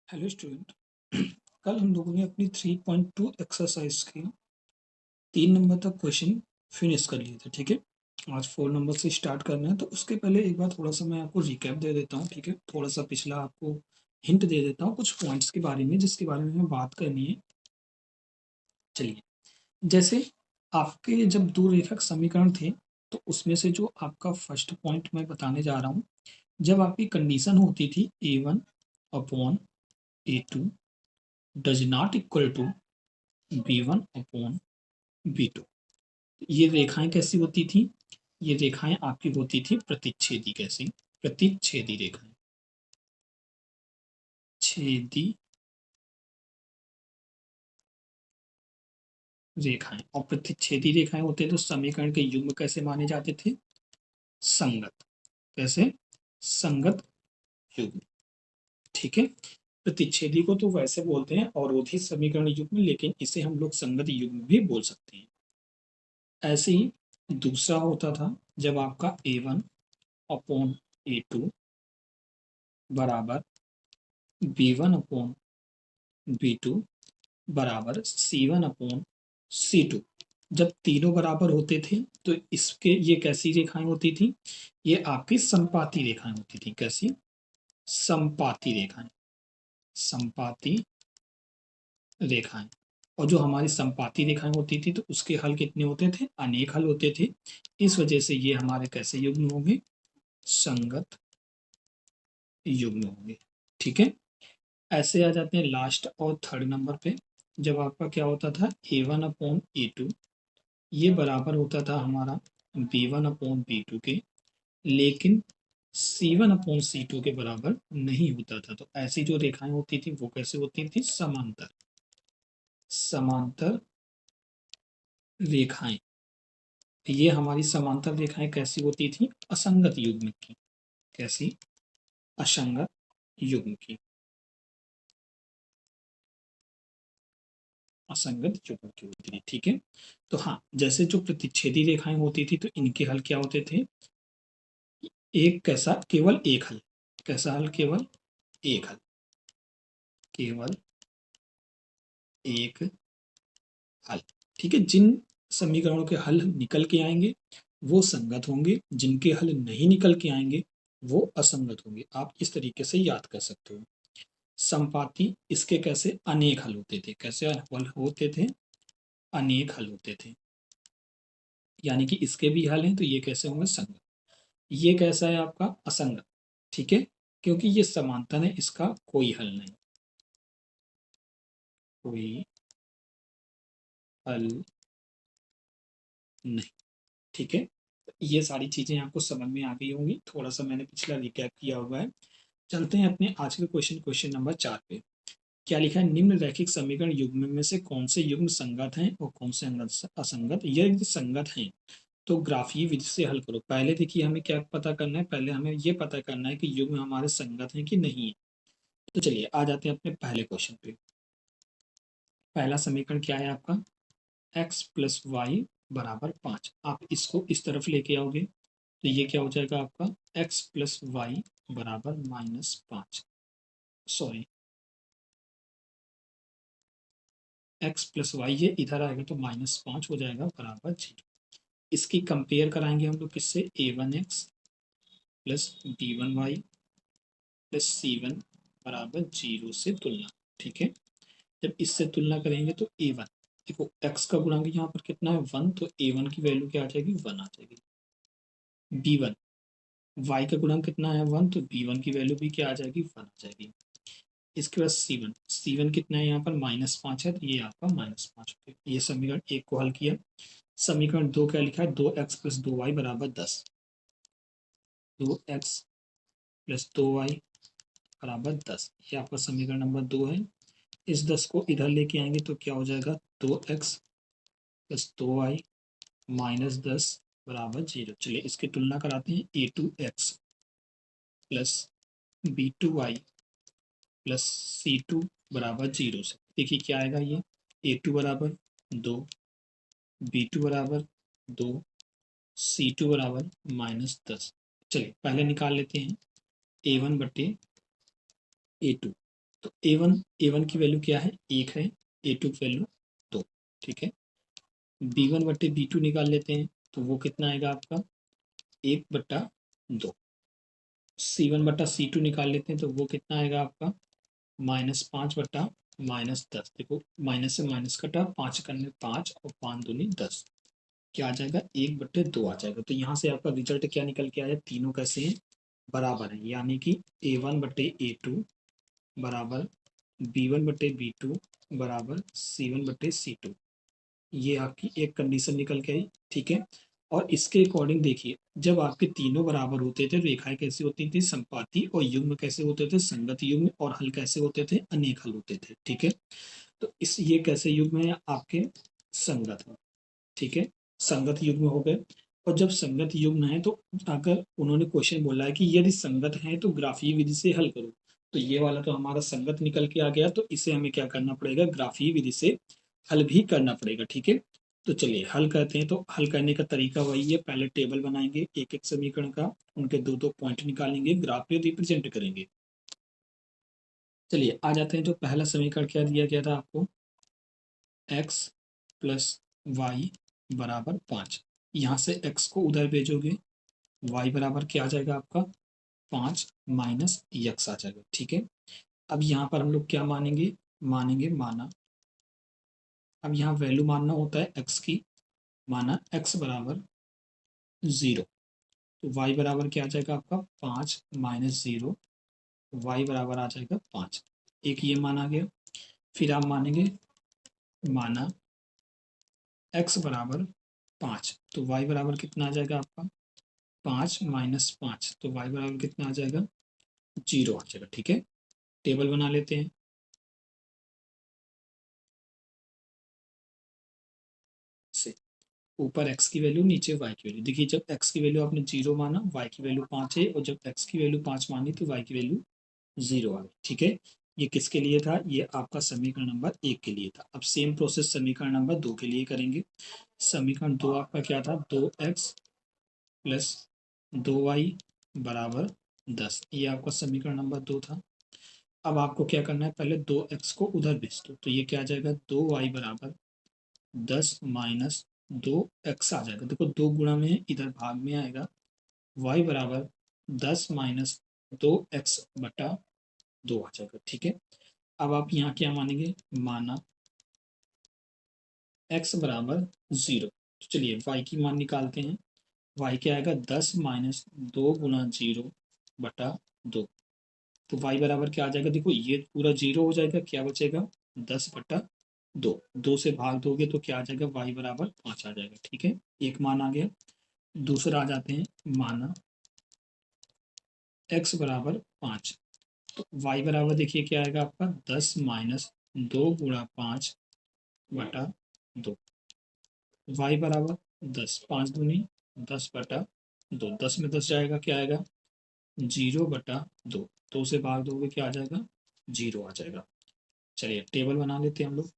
Hello student. कल हम लोगों ने अपनी 3.2 एक्सरसाइज के 3 नंबर तक क्वेश्चन फिनिश कर लिए थे। ठीक है, आज 4 नंबर से स्टार्ट करना है। तो उसके पहले एक बार थोड़ा सा मैं आपको रिकैप दे देता हूँ। ठीक है, थोड़ा सा पिछला आपको हिंट दे देता हूँ कुछ पॉइंट्स के बारे में जिसके बारे में हमें बात करनी है। चलिए, जैसे आपके जब दो रेखक समीकरण थे तो उसमें से जो आपका फर्स्ट पॉइंट मैं बताने जा रहा हूँ, जब आपकी कंडीशन होती थी A1 upon A2 does not equal to B1 upon B2। ये रेखाएं कैसी होती थी? ये रेखाएं आपकी होती थी प्रतिच्छेदी। कैसी? प्रतिच्छेदी रेखाएं, छेदी रेखाएं। और प्रतिच्छेदी रेखाएं होते तो समीकरण के युग्म कैसे माने जाते थे? संगत। कैसे? संगत युग्म। ठीक है, प्रतिच्छेदी को तो वैसे बोलते हैं अवरोधी समीकरण युग्म, लेकिन इसे हम लोग संगत युग्म भी बोल सकते हैं। ऐसे ही दूसरा होता था जब आपका A1 अपॉन A2 बराबर B1 अपॉन B2 बराबर C1 अपॉन C2। जब तीनों बराबर होते थे तो इसके ये कैसी रेखाएं होती थी? ये आपकी संपाती रेखाएं होती थी। कैसी? संपाती रेखाएं। संपाती रेखाएं। और जो हमारी संपाती रेखाएं होती थी तो उसके हल कितने होते थे? अनेक हल होते थे। इस वजह से ये हमारे कैसे युग्म होंगे? संगत युग्म होंगे। ठीक है, ऐसे आ जाते हैं लास्ट और थर्ड नंबर पे। जब आपका क्या होता था? A1 अपॉन A2 ये बराबर होता था हमारा B1 अपॉन B2 के, लेकिन C1 अपॉन C2 के बराबर नहीं होता था। तो ऐसी जो रेखाएं होती थी वो कैसे होती थी? समांतर। समांतर रेखाएं। ये हमारी समांतर रेखाएं कैसी होती थी? असंगत युग्म की। कैसी? असंगत युग्म की। असंगत युग्म की होती थी। ठीक है, तो हाँ, जैसे जो प्रतिच्छेदी रेखाएं होती थी तो इनके हल क्या होते थे? एक कैसा? केवल एक हल। कैसा हल? केवल एक हल। केवल एक हल। ठीक है, जिन समीकरणों के हल निकल के आएंगे वो संगत होंगे, जिनके हल नहीं निकल के आएंगे वो असंगत होंगे। आप इस तरीके से याद कर सकते हो। संपाती, इसके कैसे? अनेक हल होते थे। कैसे हल होते थे? अनेक हल होते थे। यानी कि इसके भी हल हैं तो ये कैसे होंगे? संगत। ये कैसा है आपका? असंगत। ठीक है, क्योंकि ये समांतर है, इसका कोई हल नहीं। कोई हल नहीं। ठीक है, ये सारी चीजें आपको समझ में आ गई होंगी। थोड़ा सा मैंने पिछला रिकैप किया हुआ है। चलते हैं अपने आज के क्वेश्चन, क्वेश्चन नंबर 4 पे। क्या लिखा है? निम्न रैखिक समीकरण युग्म में से कौन से युग्म संगत हैं और कौन से असंगत? यदि संगत हैं तो ग्राफीय विधि से हल करो। पहले देखिए हमें क्या पता करना है? पहले हमें ये पता करना है कि युग्म हमारे संगत हैं कि नहीं है। तो चलिए आ जाते हैं अपने पहले क्वेश्चन पे। पहला समीकरण क्या है आपका? x प्लस वाई बराबर 5। आप इसको इस तरफ लेके आओगे तो ये क्या हो जाएगा आपका? x प्लस वाई बराबर -5। सॉरी, x प्लस वाई ये इधर आएगा तो -5 हो जाएगा बराबर 0। इसकी कंपेयर कराएंगे हम लोग किससे? A1x plus B1y plus C1 बराबर 0 से तुलना। ठीक है, जब इससे तुलना करेंगे तो A1, देखो x का गुणांक यहाँ पर कितना है? 1, तो A1 की वैल्यू क्या आ जाएगी? 1 आ जाएगी। B1, y का गुणांक कितना है? 1, तो B1 की वैल्यू भी क्या आ जाएगी? 1 आ जाएगी। इसके बाद C1, C1 कितना है यहाँ पर? -5 है तो ये आपका -5 हो गया। ये समीकरण एक को हल किया। समीकरण दो क्या लिखा है? 2x प्लस 2y बराबर 10। 2x प्लस 2y बराबर 10, ये आपका समीकरण नंबर 2 है। इस 10 को इधर लेके आएंगे तो क्या हो जाएगा? 2x प्लस 2y -10 बराबर 0। चलिए इसकी तुलना कराते हैं। A2x plus B2y plus C2 बराबर 0 से। देखिए क्या आएगा ये? A2 बराबर 2, B2 बराबर 2, C2 बराबर -10। चलिए पहले निकाल लेते हैं A1 बटे A2। तो ए वन की वैल्यू क्या है, 1 है, ए टू की वैल्यू 2, ठीक है। b1/b2 निकाल लेते हैं, तो वो कितना आएगा आपका 1/2। c1/c2 निकाल लेते हैं, तो वो कितना आएगा आपका -5/-10। देखो माइनस से माइनस कटा, 5 करने 5 और 5 दूनी 10, क्या आ जाएगा 1/2 आ जाएगा। तो यहाँ से आपका रिजल्ट क्या निकल के आया, तीनों कैसे हैं, बराबर है, यानी कि a1/a2 बराबर b1/b2 बराबर c1/c2। ये आपकी एक कंडीशन निकल के आई, ठीक है। और इसके अकॉर्डिंग देखिए, जब आपके तीनों बराबर होते थे, रेखाएं कैसे होती थी, संपाती, और युग्म कैसे होते थे, संगत युग्म, और हल कैसे होते थे, अनेक हल होते थे, ठीक है। तो इस ये कैसे युग्म है आपके, संगत है, ठीक है, संगत युग्म हो गए। और जब संगत युग्म है तो अगर उन्होंने क्वेश्चन बोला है कि यदि संगत है तो ग्राफीय विधि से हल करो, तो ये वाला तो हमारा संगत निकल के आ गया, तो इसे हमें क्या करना पड़ेगा, ग्राफीय विधि से हल भी करना पड़ेगा, ठीक है। तो चलिए हल करते हैं। तो हल करने का तरीका वही है, पहले टेबल बनाएंगे एक एक समीकरण का, उनके दो दो पॉइंट निकालेंगे, ग्राफ में रिप्रेजेंट करेंगे। चलिए आ जाते हैं। जो पहला समीकरण क्या दिया गया था आपको, x प्लस वाई बराबर 5। यहाँ से x को उधर भेजोगे, y बराबर क्या आ जाएगा आपका 5 माइनस यक्स आ जाएगा, ठीक है। अब यहाँ पर हम लोग क्या मानेंगे, मानेंगे माना, अब यहाँ वैल्यू मानना होता है x की, माना x बराबर 0, तो y बराबर क्या आ जाएगा आपका 5 माइनस 0, y बराबर आ जाएगा 5। एक ये माना गया। फिर आप मानेंगे माना x बराबर 5, तो y बराबर कितना आ जाएगा आपका 5 माइनस 5, तो y बराबर कितना आ जाएगा 0 आ जाएगा, ठीक है। टेबल बना लेते हैं। से ऊपर x की वैल्यू, नीचे y की वैल्यू। देखिए जब x की वैल्यू आपने 0 माना, y की वैल्यू 5 है, और जब x की वैल्यू 5 मानी तो y की वैल्यू 0 आ गई, ठीक है। ये किसके लिए था, ये आपका समीकरण नंबर 1 के लिए था। अब सेम प्रोसेस समीकरण नंबर 2 के लिए करेंगे। समीकरण 2 आपका क्या था, 2x प्लस 2y बराबर 10, ये आपका समीकरण नंबर 2 था। अब आपको क्या करना है, पहले 2x को उधर भेज दो, तो ये क्या आ जाएगा 2y बराबर 10 माइनस 2x आ जाएगा। देखो 2 गुणा में है, इधर भाग में आएगा, y बराबर 10 माइनस 2x/2 आ जाएगा, ठीक है। अब आप यहाँ क्या मानेंगे, माना x बराबर 0, तो चलिए y की मान निकालते हैं। y क्या आएगा 10 माइनस 2 गुना 0/2, तो y बराबर क्या आ जाएगा, देखो ये पूरा 0 हो जाएगा, क्या बचेगा 10/2, 2 से भाग दोगे तो क्या आ जाएगा y बराबर 5 आ जाएगा, ठीक है। एक मान आ गया। दूसरा आ जाते हैं, माना x बराबर 5, तो y बराबर देखिए क्या आएगा आपका 10 माइनस 2 गुणा 5/2, y बराबर 10, 5 दूनी 10/2, 10 में 10 जाएगा, क्या आएगा 0/2, 2 से भाग दोगे क्या आ जाएगा 0 आ जाएगा। चलिए टेबल बना लेते हैं हम लोग।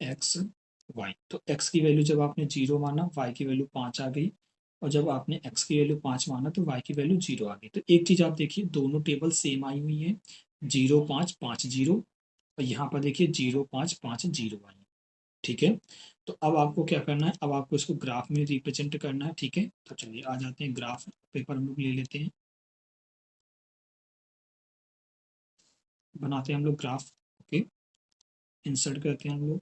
एक्स वाई, तो एक्स की वैल्यू जब आपने 0 माना, वाई की वैल्यू 5 आ गई, और जब आपने एक्स की वैल्यू 5 माना तो वाई की वैल्यू 0 आ गई। तो एक चीज आप देखिए, दोनों टेबल सेम आई हुई है, 0 5 5 0, और यहाँ पर देखिए 0 5 5 0 आई है, ठीक है। तो अब आपको क्या करना है, अब आपको इसको ग्राफ में रिप्रेजेंट करना है, ठीक है। तो चलिए आ जाते हैं, ग्राफ पेपर हम लोग ले लेते हैं, बनाते हैं हम लोग ग्राफ, ओके। इंसर्ट करते हैं हम लोग,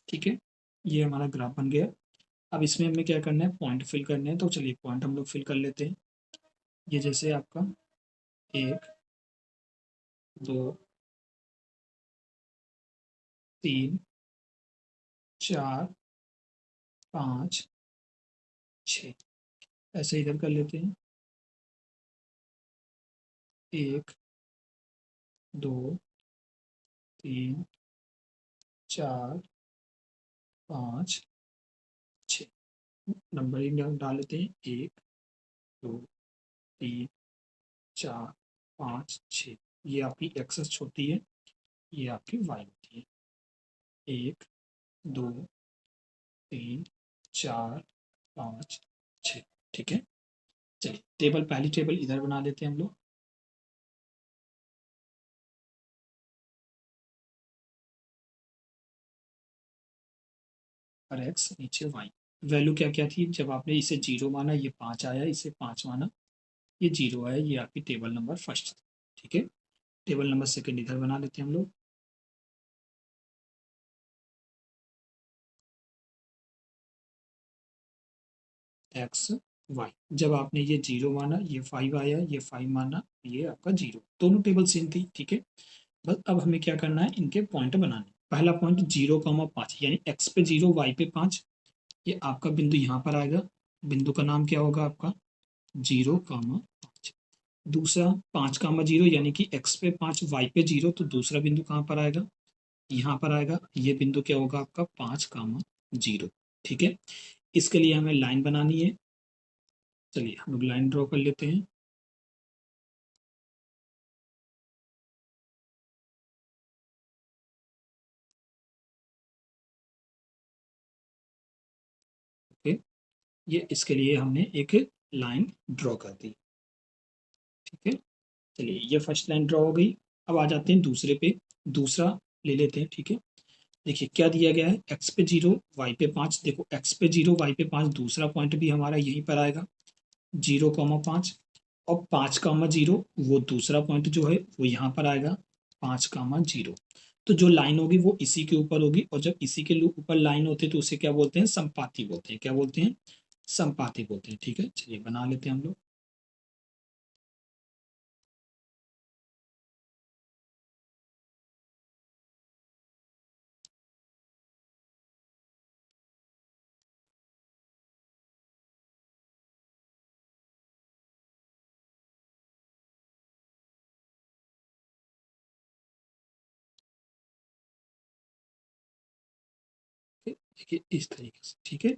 ठीक है। ये हमारा ग्राफ बन गया। अब इसमें हमें क्या करना है, पॉइंट फिल करने हैं, तो चलिए पॉइंट हम लोग फिल कर लेते हैं। ये जैसे आपका 1 2 3 4 5 6, ऐसे इधर कर लेते हैं। 1 2 3 4 5 6 नंबरिंग डाल लेते हैं 1 2 3 4 5 6। ये आपकी एक्सेस होती है, ये आपकी वाई होती है। 1 2 3 4 5 6। ठीक है, चलिए टेबल, पहली टेबल इधर बना लेते हैं हम लोग। और एक्स नीचे वाई। वैल्यू क्या क्या थी जब आपने इसे 0 माना, ये 5 आया, इसे 5 माना, ये 0 आया। ये आपकी टेबल नंबर फर्स्ट। ठीक है, टेबल नंबर सेकंड इधर बना लेते हैं हम लोग। एक्स वाई, जब आपने ये 0 माना, ये 5 आया, ये 5 माना, ये आपका 0, दोनों टेबल सेम थी। ठीक है, बस अब हमें क्या करना है, इनके पॉइंट बनाने। पहला पॉइंट 0,5, यानी एक्स पे 0 वाई पे 5, ये आपका बिंदु यहाँ पर आएगा। बिंदु का नाम क्या होगा आपका, 0,5। दूसरा 5,0 यानी कि एक्स पे 5 वाई पे 0, तो दूसरा बिंदु कहाँ पर आएगा, यहाँ पर आएगा। ये बिंदु क्या होगा आपका, 5,0। ठीक है, इसके लिए हमें लाइन बनानी है। चलिए हम लोग लाइन ड्रॉ कर लेते हैं। ओके, ये इसके लिए हमने एक लाइन ड्रॉ कर दी। ठीक है, चलिए ये फर्स्ट लाइन ड्रॉ हो गई। अब आ जाते हैं दूसरे पे, दूसरा ले लेते हैं। ठीक है, देखिए क्या दिया गया है, एक्स पे 0 वाई पे 5। देखो एक्स पे 0 वाई पे 5, दूसरा पॉइंट भी हमारा यहीं पर आएगा, 0,5। और 5,0 वो दूसरा पॉइंट जो है वो यहाँ पर आएगा, 5,0। तो जो लाइन होगी वो इसी के ऊपर होगी, और जब इसी के ऊपर लाइन होती है तो उसे क्या बोलते हैं, संपाती बोलते हैं। क्या बोलते हैं, संपाती बोलते हैं। ठीक है, चलिए बना लेते हैं हम लोग। देखिए इस तरीके से। ठीक है,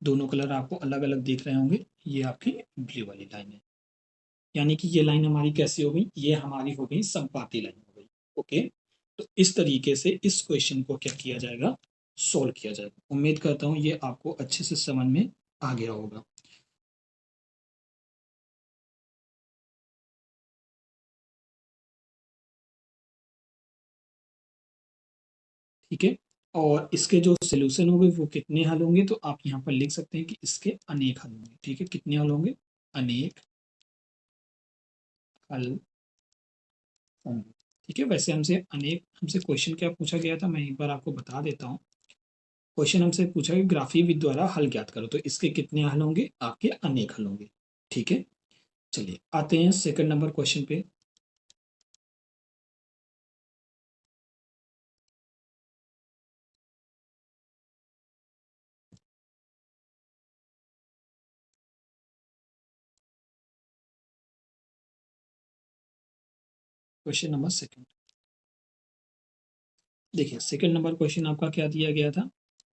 दोनों कलर आपको अलग अलग दिख रहे होंगे। ये आपकी ब्लू वाली लाइन है, यानी कि ये लाइन हमारी कैसी हो गई, ये हमारी हो गई संपाती लाइन हो गई। ओके, तो इस तरीके से इस क्वेश्चन को क्या किया जाएगा, सोल्व किया जाएगा। उम्मीद करता हूँ ये आपको अच्छे से समझ में आ गया होगा। ठीक है, और इसके जो सोल्यूशन होंगे वो कितने हल होंगे, तो आप यहाँ पर लिख सकते हैं कि इसके अनेक हल होंगे। ठीक है, कितने हल होंगे, अनेक हल होंगे। ठीक है, वैसे हमसे क्वेश्चन क्या पूछा गया था, मैं एक बार आपको बता देता हूँ। क्वेश्चन हमसे पूछा कि ग्राफी विधि द्वारा हल ज्ञात करो, तो इसके कितने हल होंगे, आपके अनेक हल होंगे। ठीक है, चलिए आते हैं सेकंड नंबर क्वेश्चन पे। क्वेश्चन नंबर सेकंड, देखिए सेकंड नंबर क्वेश्चन आपका क्या दिया गया था।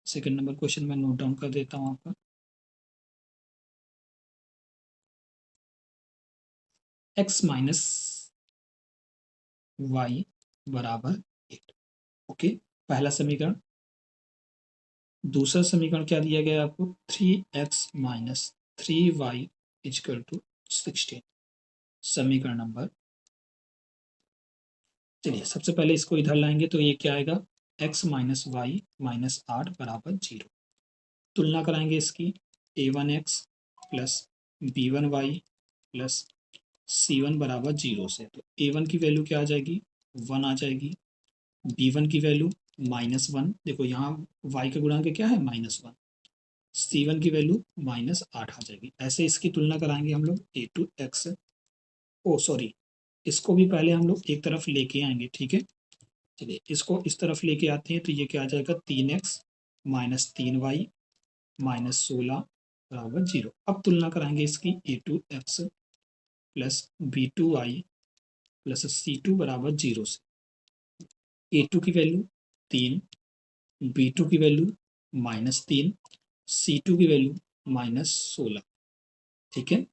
सेकंड नंबर क्वेश्चन मैं नोट डाउन कर देता हूँ आपका। एक्स माइनस वाई बराबर 8। ओके, पहला समीकरण। दूसरा समीकरण क्या दिया गया है आपको, 3x - 3y = 16। समीकरण नंबर, चलिए सबसे पहले इसको इधर लाएंगे तो ये क्या आएगा, x - y - 8 बराबर 0। तुलना कराएंगे इसकी, a1x plus b1y plus c1 बराबर 0 से, तो a1 की वैल्यू क्या आ जाएगी, 1 आ जाएगी। b1 की वैल्यू -1, देखो यहाँ y का गुणांक क्या है, -1। c1 की वैल्यू -8 आ जाएगी। ऐसे इसकी तुलना कराएंगे हम लोग, a2x, ओ सॉरी, इसको भी पहले हम लोग एक तरफ लेके आएंगे। ठीक है, चलिए इसको इस तरफ लेके आते हैं, तो ये क्या आ जाएगा, 3x - 3y -16 बराबर 0। अब तुलना कराएंगे इसकी, a2x plus b2y plus C2 बराबर 0 से A2 की वैल्यू 3, B2 की वैल्यू -3, C2 की वैल्यू -16। ठीक है,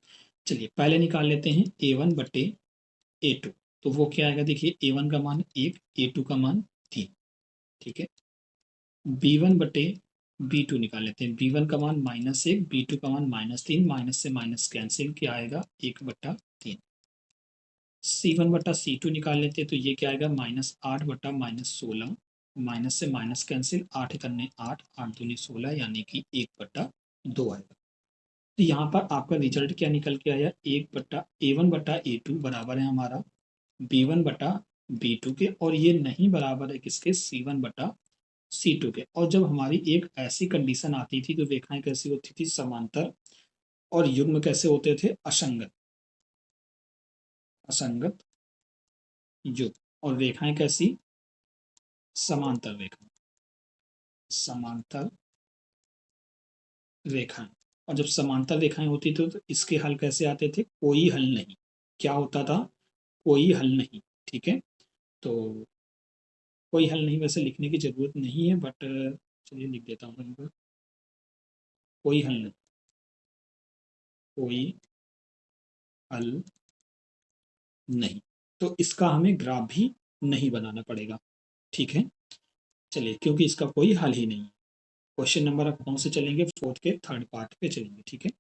चलिए पहले निकाल लेते हैं A1 बटे A2। तो वो क्या आएगा, देखिए A1 का मान 1, A2 का मान 3। ठीक है, B1 बटे B2 निकाल लेते हैं। B1 का मान -1, B2 का मान -3, माइनस से माइनस कैंसिल, क्या आएगा 1/3। C1 बटा C2 निकाल लेते हैं, तो ये क्या आएगा -8 बटा -16, माइनस से माइनस कैंसिल, 8 करने 8, 8 दूनी 16, यानी कि 1/2 आएगा। तो यहाँ पर आपका रिजल्ट क्या निकल के आया, A1 बटा A2 बराबर है हमारा B1 बटा B2 के, और ये नहीं बराबर है किसके, C1 बटा C2 के। और जब हमारी एक ऐसी कंडीशन आती थी तो रेखाएं कैसी होती थी, समांतर, और युग्म कैसे होते थे, असंगत। असंगत युग्म, और रेखाएं कैसी, समांतर रेखा, समांतर रेखाएं। और जब समांतर रेखाएं होती थी तो इसके हल कैसे आते थे, कोई हल नहीं। क्या होता था, कोई हल नहीं। ठीक है, तो कोई हल नहीं वैसे लिखने की जरूरत नहीं है, बट चलिए लिख देता हूँ कहीं पर, कोई हल नहीं, कोई हल नहीं। तो इसका हमें ग्राफ भी नहीं बनाना पड़ेगा। ठीक है, चलिए क्योंकि इसका कोई हल ही नहीं है। क्वेश्चन नंबर आप कौन से चलेंगे, फोर्थ के थर्ड पार्ट पे चलेंगे। ठीक है,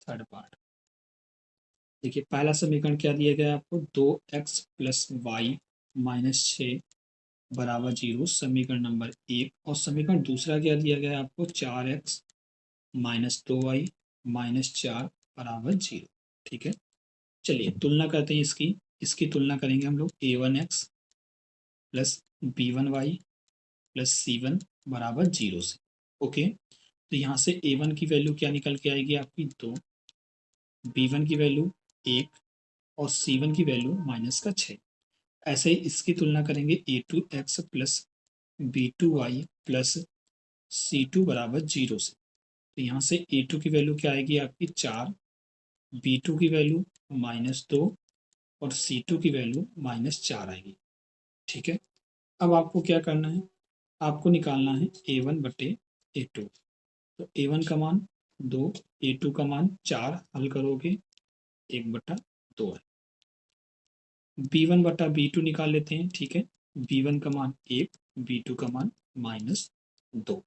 थर्ड पार्ट देखिए, पहला समीकरण क्या दिया गया है आपको, 2x प्लस वाई -6 बराबर 0, समीकरण नंबर 1। और समीकरण दूसरा क्या दिया गया है आपको, 4x -2y -4 बराबर 0। ठीक है, चलिए तुलना करते हैं इसकी। इसकी तुलना करेंगे हम लोग, A1x plus B1y plus C1 बराबर 0 से। ओके, तो यहाँ से A1 की वैल्यू क्या निकल के आएगी आपकी, 2, B1 की वैल्यू 1, और C1 की वैल्यू -6। ऐसे ही इसकी तुलना करेंगे A2x plus B2y plus C2 बराबर 0 से। तो यहाँ से A2 की वैल्यू क्या आएगी आपकी, 4, B2 की वैल्यू -2, और C2 की वैल्यू -4 आएगी। ठीक है, अब आपको क्या करना है, आपको निकालना है A1 बटे A2। तो A1 का मान 2, A2 का मान 4, हल करोगे 1/2 है। B1 बटा B2 निकाल लेते हैं। ठीक है, B1 का मान 1, B2 का मान -2।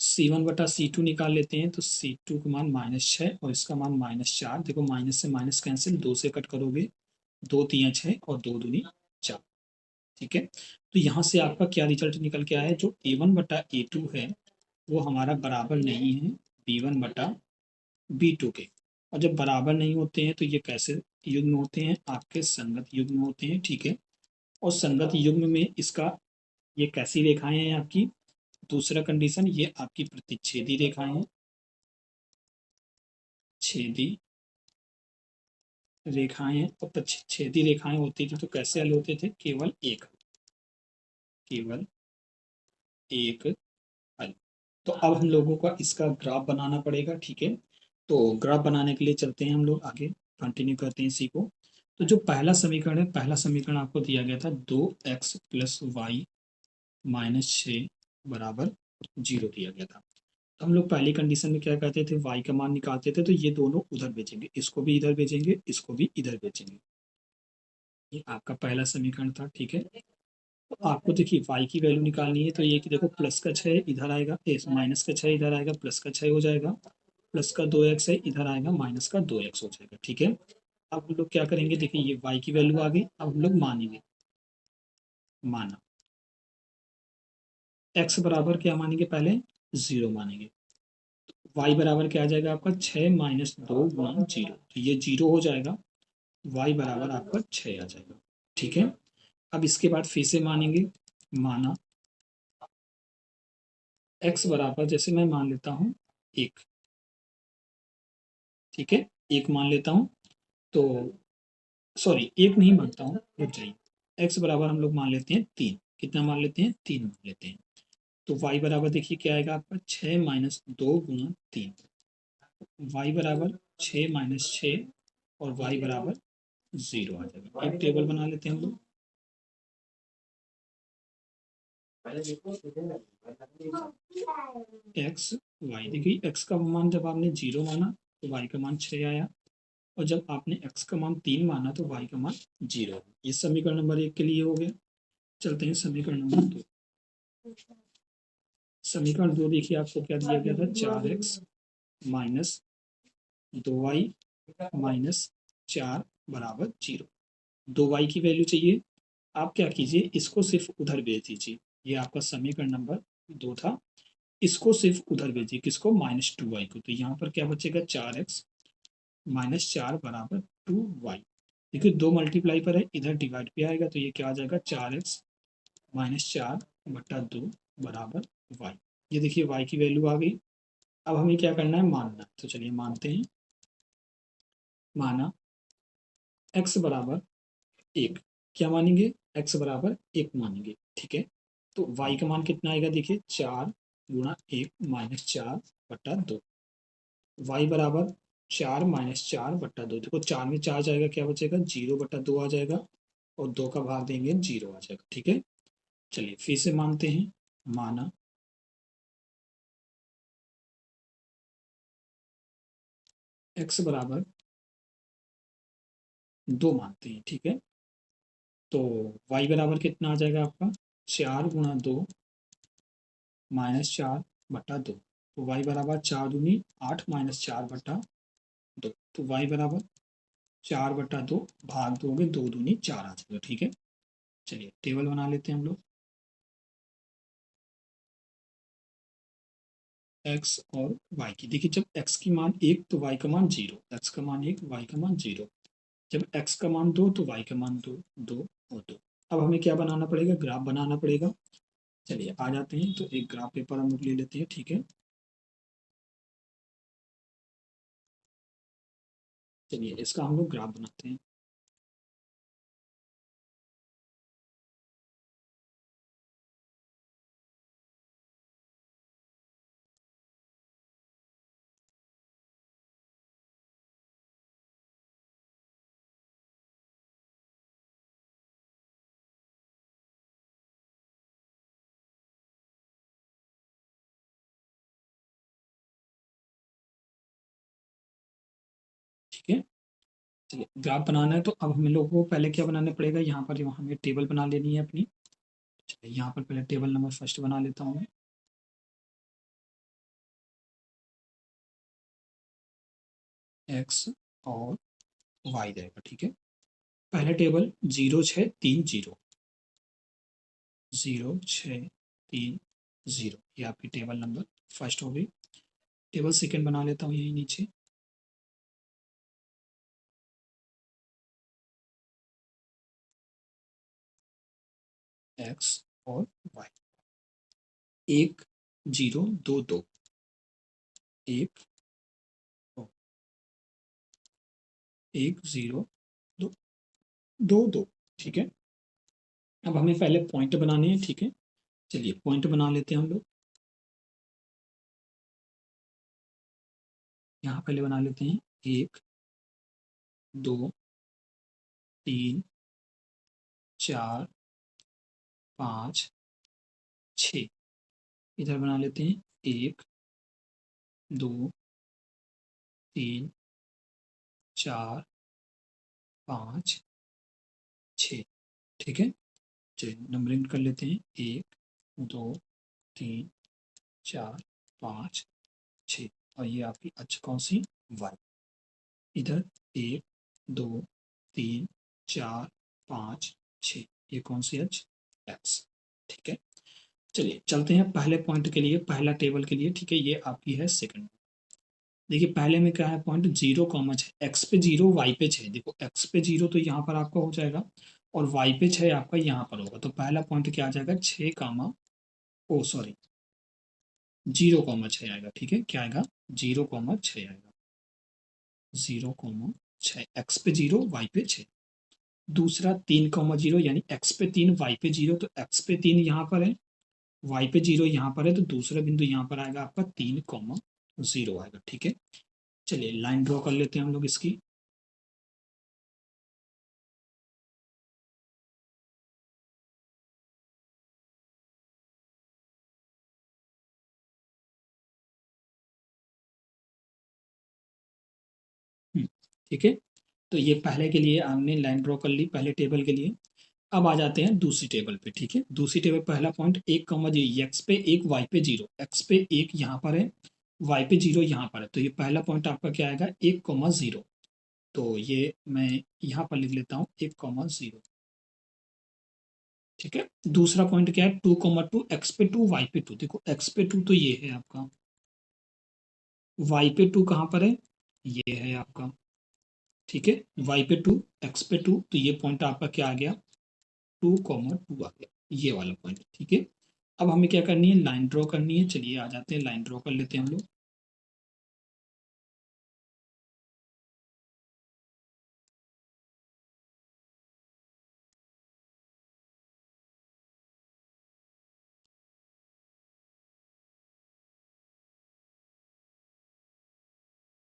C1 बटा C2 निकाल लेते हैं, तो C2 का मान -6 और इसका मान -4। देखो माइनस से माइनस कैंसिल, 2 से कट करोगे, 2 3 6 और 2 दूनी 4। ठीक है, तो यहाँ से आपका क्या रिजल्ट निकल के आया है, जो A1 बटा A2 है वो हमारा बराबर नहीं है B1 बटा B2 के। और जब बराबर नहीं होते हैं तो ये कैसे युग्म होते हैं, आपके संगत युग्म होते हैं। ठीक है, और संगत युग्म में इसका, ये कैसी रेखाएं हैं आपकी, दूसरा कंडीशन, ये आपकी प्रतिच्छेदी रेखाएं हैं। छेदी रेखाएं हैं, और प्रतिच्छेदी रेखाएं होती थी तो कैसे हल होते थे, केवल एक, केवल एक हल। तो अब हम लोगों का इसका ग्राफ बनाना पड़ेगा। ठीक है, तो ग्राफ बनाने के लिए चलते हैं हम लोग आगे, कंटिन्यू करते हैं इसी को। तो जो पहला समीकरण है, पहला समीकरण आपको दिया गया था 2x प्लस वाई -6 बराबर 0 दिया गया था। तो हम लोग पहली कंडीशन में क्या करते थे, y का मान निकालते थे, तो ये दोनों उधर भेजेंगे, इसको भी इधर भेजेंगे, इसको भी इधर भेजेंगे। ये आपका पहला समीकरण था। ठीक है, तो आपको देखिए y की वैल्यू निकालनी है, तो ये कि देखो प्लस का 6 इधर आएगा, माइनस का 6 इधर आएगा, प्लस का 6 हो जाएगा, प्लस का 2x है इधर आएगा, माइनस का 2x हो जाएगा। ठीक है, अब हम लोग क्या करेंगे, देखिए ये y की वैल्यू आ गई, अब हम लोग मानेंगे, माना x बराबर क्या मानेंगे, पहले 0 मानेंगे। y बराबर क्या आ जाएगा आपका, 6 -2 गुणा 0, तो ये 0 हो जाएगा, y बराबर आपका 6 आ जाएगा। ठीक है, अब इसके बाद फिर से मानेंगे, माना x बराबर, जैसे मैं मान लेता हूँ 1। ठीक है, 1 मान लेता हूँ, तो सॉरी 1 नहीं मानता हूँ, रुक जाइए, x बराबर हम लोग मान लेते हैं 3। कितना मान लेते हैं, 3 मान लेते हैं। तो y बराबर देखिए क्या आएगा आपका, 6 -2 गुणा 3, y बराबर 6 माइनस 6 और y बराबर 0 आ जाएगा। एक टेबल बना लेते हैं हम लोग। एक्स वाई, देखिए x का मान जब आपने 0 माना तो y का मान 6 आया, और जब आपने x का मान 3 माना तो y का मान 0। ये समीकरण नंबर 1 के लिए हो गया। चलते हैं समीकरण नंबर 2। समीकरण 2 देखिए आपको क्या दिया गया था, 4x माइनस 2y माइनस 4 बराबर 0। 2y की वैल्यू चाहिए। आप क्या कीजिए, इसको सिर्फ उधर भेज दीजिए। ये आपका समीकरण नंबर 2 था। इसको सिर्फ उधर भेजिए, किसको, -2y को। तो यहाँ पर क्या बचेगा, 4x माइनस 4 बराबर 2y। देखिए 2 मल्टीप्लाई पर है, इधर डिवाइड पे आएगा तो ये क्या आ जाएगा, 4x माइनस 4 बटा 2 बराबर y। ये देखिए y की वैल्यू आ गई। अब हमें क्या करना है, मानना। तो चलिए मानते हैं। माना x बराबर 1। क्या मानेंगे, x बराबर 1 मानेंगे, ठीक है। तो y का मान कितना आएगा, देखिए 4 गुणा 1 माइनस 4 बटा 2। y बराबर 4 माइनस 4 बटा 2। देखो 4 में 4 जाएगा, क्या बचेगा, 0 बटा 2 आ जाएगा, और 2 का भाग देंगे 0 आ जाएगा, ठीक है। चलिए फिर से मानते हैं। माना x बराबर 2 मानते हैं, ठीक है। तो y बराबर कितना आ जाएगा आपका, 4 गुणा 2 माइनस 4 बटा 2। तो y बराबर 4 दूनी 8 माइनस 4 बटा 2। तो y बराबर 4 बटा 2 भाग 2 में 2 दूनी 4 आ जाएगा, ठीक है। चलिए टेबल बना लेते हैं हम लोग। x और y की, देखिए जब x की मान 1 तो y का मान 0, x का मान 1 y का मान 0। जब x का मान 2 तो y का मान 2, 2 और 2। अब हमें क्या बनाना पड़ेगा, ग्राफ बनाना पड़ेगा। चलिए आ जाते हैं, तो एक ग्राफ पेपर हम लोग ले लेते हैं, ठीक है। चलिए इसका हम लोग ग्राफ बनाते हैं। ठीक है, चलिए ग्राफ बनाना है तो अब हम लोगों को पहले क्या बनाना पड़ेगा, यहाँ पर हमें टेबल बना लेनी है अपनी। चलिए यहाँ पर पहले टेबल नंबर फर्स्ट बना लेता हूँ मैं। एक्स और वाई रहेगा, ठीक है। पहले टेबल 0 6 3 0, 0 6 3 0, ये आपकी टेबल नंबर फर्स्ट हो गई। टेबल सेकंड बना लेता हूँ यही नीचे। एक्स और वाई, 1 0 2 2, 1 1 0 2 2 2, ठीक है। अब हमें पहले पॉइंट बनाने हैं, ठीक है। चलिए पॉइंट बना लेते हैं हम लोग। यहाँ पहले बना लेते हैं 1 2 3 4 5 6। इधर बना लेते हैं 1 2 3 4 5 6, ठीक है। चलिए नंबरिंग कर लेते हैं, 1 2 3 4 5 6, और ये आपकी अक्ष कौन सी, वाई। इधर 1 2 3 4 5 6, ये कौन सी अक्ष, एक्स, ठीक है। चलिए चलते हैं पहले पॉइंट के लिए, पहला टेबल के लिए, ठीक है। ये आपकी है सेकंड। देखिए पहले में क्या है, पॉइंट 0 कॉमा 6, एक्स पे 0 वाई पे 6। देखो एक्स पे 0 तो यहाँ पर आपका हो जाएगा, और वाई पे 6 आपका यहाँ पर होगा। तो पहला पॉइंट क्या आ जाएगा, 6 कामा, ओ सॉरी 0 कॉमा 6 आएगा, ठीक है। क्या आएगा, 0 कॉमा 6 आएगा, 0 कॉमा 6, एक्स पे 0 वाई पे 6। दूसरा 3 कॉमा 0, यानी एक्स पे 3 वाई पे 0, तो एक्स पे 3 यहाँ पर है, वाई पे 0 यहाँ पर है, तो दूसरा बिंदु यहाँ पर आएगा आपका 3 कॉमा 0 आएगा, ठीक है। चलिए लाइन ड्रॉ कर लेते हैं हम लोग इसकी। ठीक है, तो ये पहले के लिए हमने लाइन ड्रॉ कर ली पहले टेबल के लिए। अब आ जाते हैं दूसरी टेबल पे। ठीक है, दूसरी टेबल पहला पॉइंट 1,0, एक्स पे 1, वाई पे 0, एक्स पे 1 यहाँ पर है, वाई पे 0 यहाँ पर है, तो ये पहला पॉइंट आपका क्या आएगा 1,0। तो ये मैं यहाँ पर लिख लेता हूँ 1,0। ठीक है, दूसरा पॉइंट क्या है 2,2, एक्स पे 2, वाई पे 2। देखो एक्स पे 2 तो ये है आपका, वाई पे 2 कहाँ पर है, ये है आपका। ठीक है, वाई पे 2, एक्स पे 2, तो ये पॉइंट आपका क्या आ गया 2,2 आ गया, ये वाला पॉइंट। ठीक है, अब हमें क्या करनी है लाइन ड्रॉ करनी है। चलिए आ जाते हैं लाइन ड्रॉ कर लेते हैं हम लोग।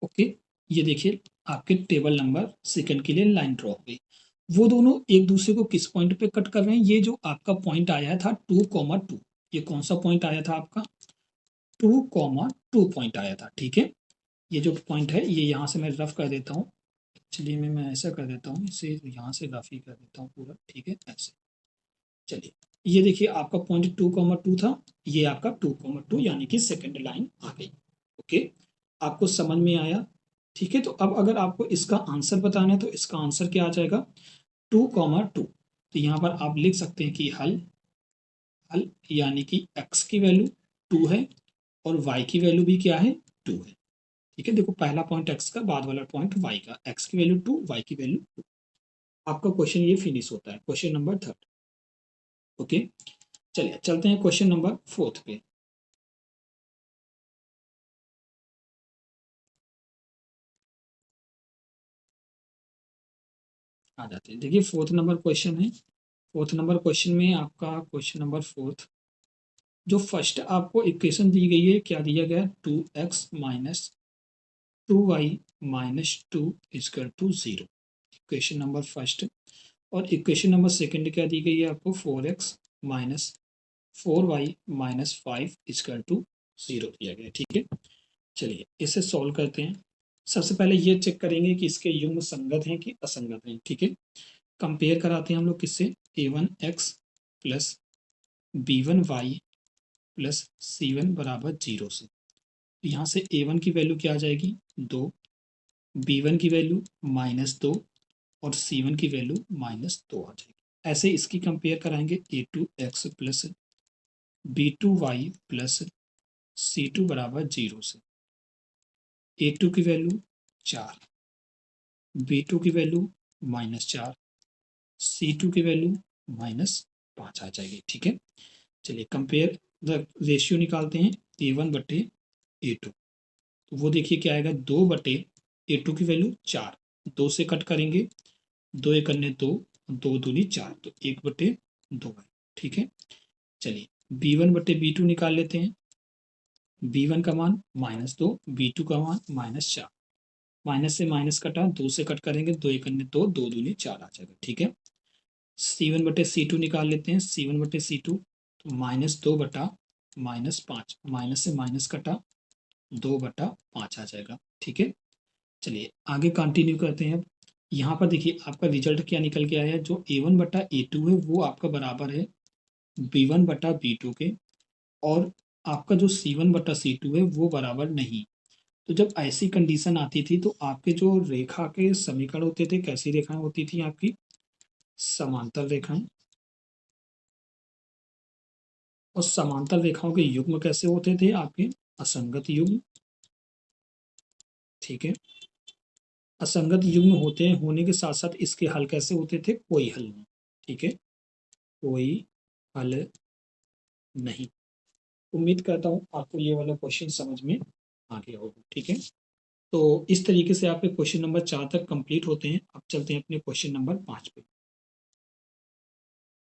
ओके, ये देखिए आपके टेबल नंबर सेकंड के लिए लाइन ड्रॉ हो गई। वो दोनों एक दूसरे को किस पॉइंट पे कट कर रहे हैं, ये जो आपका पॉइंट आया था 2,2, ये कौन सा पॉइंट आया था आपका 2,2 पॉइंट आया था। ठीक है, ये जो पॉइंट है ये यहाँ से मैं रफ कर देता हूँ। चलिए मैं ऐसा कर देता हूँ, इसे यहाँ से रफ ही कर देता हूँ पूरा। ठीक है, ऐसे। चलिए ये देखिए आपका पॉइंट 2,2 था, ये आपका 2,2 यानी कि सेकंड लाइन आ गई। ओके, आपको समझ में आया। ठीक है, तो अब अगर आपको इसका आंसर बताना है तो इसका आंसर क्या आ जाएगा 2,2। तो यहाँ पर आप लिख सकते हैं कि हल, हल यानी कि x की वैल्यू 2 है और y की वैल्यू भी क्या है 2 है। ठीक है, देखो पहला पॉइंट x का, बाद वाला पॉइंट y का, x की वैल्यू 2, y की वैल्यू 2। आपका क्वेश्चन ये फिनिश होता है, क्वेश्चन नंबर 3। ओके, चलिए चलते हैं क्वेश्चन नंबर 4 पे। आ जाते हैं, देखिए फोर्थ नंबर क्वेश्चन है। फोर्थ नंबर क्वेश्चन में आपका क्वेश्चन नंबर 4, जो फर्स्ट आपको इक्वेशन दी गई है क्या दिया गया 2x minus 2y minus 2 is equal to 0, equation number first. और इक्वेशन नंबर सेकंड क्या दी गई है आपको 4x minus 4y minus 5 is equal to 0 दिया गया। ठीक है, चलिए इसे सॉल्व करते हैं। सबसे पहले ये चेक करेंगे कि इसके युग्म संगत हैं कि असंगत हैं। ठीक है, कंपेयर कराते हैं हम लोग किससे a1x plus b1y plus c1 बराबर 0 से। यहाँ से a1 की वैल्यू क्या आ जाएगी 2, b1 की वैल्यू -2 और c1 की वैल्यू -2 आ जाएगी। ऐसे इसकी कंपेयर कराएंगे a2x plus b2y plus c2 बराबर 0 से। a2 की वैल्यू 4, b2 की वैल्यू -4, c2 की वैल्यू -5 आ जाएगी। ठीक है, चलिए कंपेयर द रेशियो निकालते हैं a1 बटे a2। तो वो देखिए क्या आएगा 2 बटे a2 की वैल्यू 4, 2 से कट करेंगे, 2 एक अन्य 2, 2 दूनी 4, तो 1 बटे 2 है। ठीक है, चलिए b1 बटे b2 निकाल लेते हैं। b1 का मान -2, b2 का मान -4, माइनस से माइनस कटा, 2 से कट करेंगे, 2 एक अन्य 2, 2 दूनी 4 आ जाएगा। ठीक है, c1 बटे c2 निकाल लेते हैं। c1 बटे c2 तो -2 बटा -5, माइनस से माइनस कटा, 2 बटा 5 आ जाएगा। ठीक है, चलिए आगे कंटिन्यू करते हैं। यहाँ पर देखिए आपका रिजल्ट क्या निकल के आया है, जो a1 बटा a2 है वो आपका बराबर है b1 बटा b2 के, और आपका जो c1 बटा c2 है वो बराबर नहीं। तो जब ऐसी कंडीशन आती थी तो आपके जो रेखा के समीकरण होते थे, कैसी रेखाएं होती थी आपकी समांतर रेखाएं, और समांतर रेखाओं के युग्म कैसे होते थे आपके असंगत युग्म। ठीक है, असंगत युग्म होते होने के साथ साथ इसके हल कैसे होते थे, कोई हल नहीं। ठीक है, कोई हल नहीं। उम्मीद करता हूँ आपको ये वाला क्वेश्चन समझ में आ गया होगा। ठीक है, तो इस तरीके से आपके क्वेश्चन नंबर 4 तक कंप्लीट होते हैं। अब चलते हैं अपने क्वेश्चन नंबर 5 पे।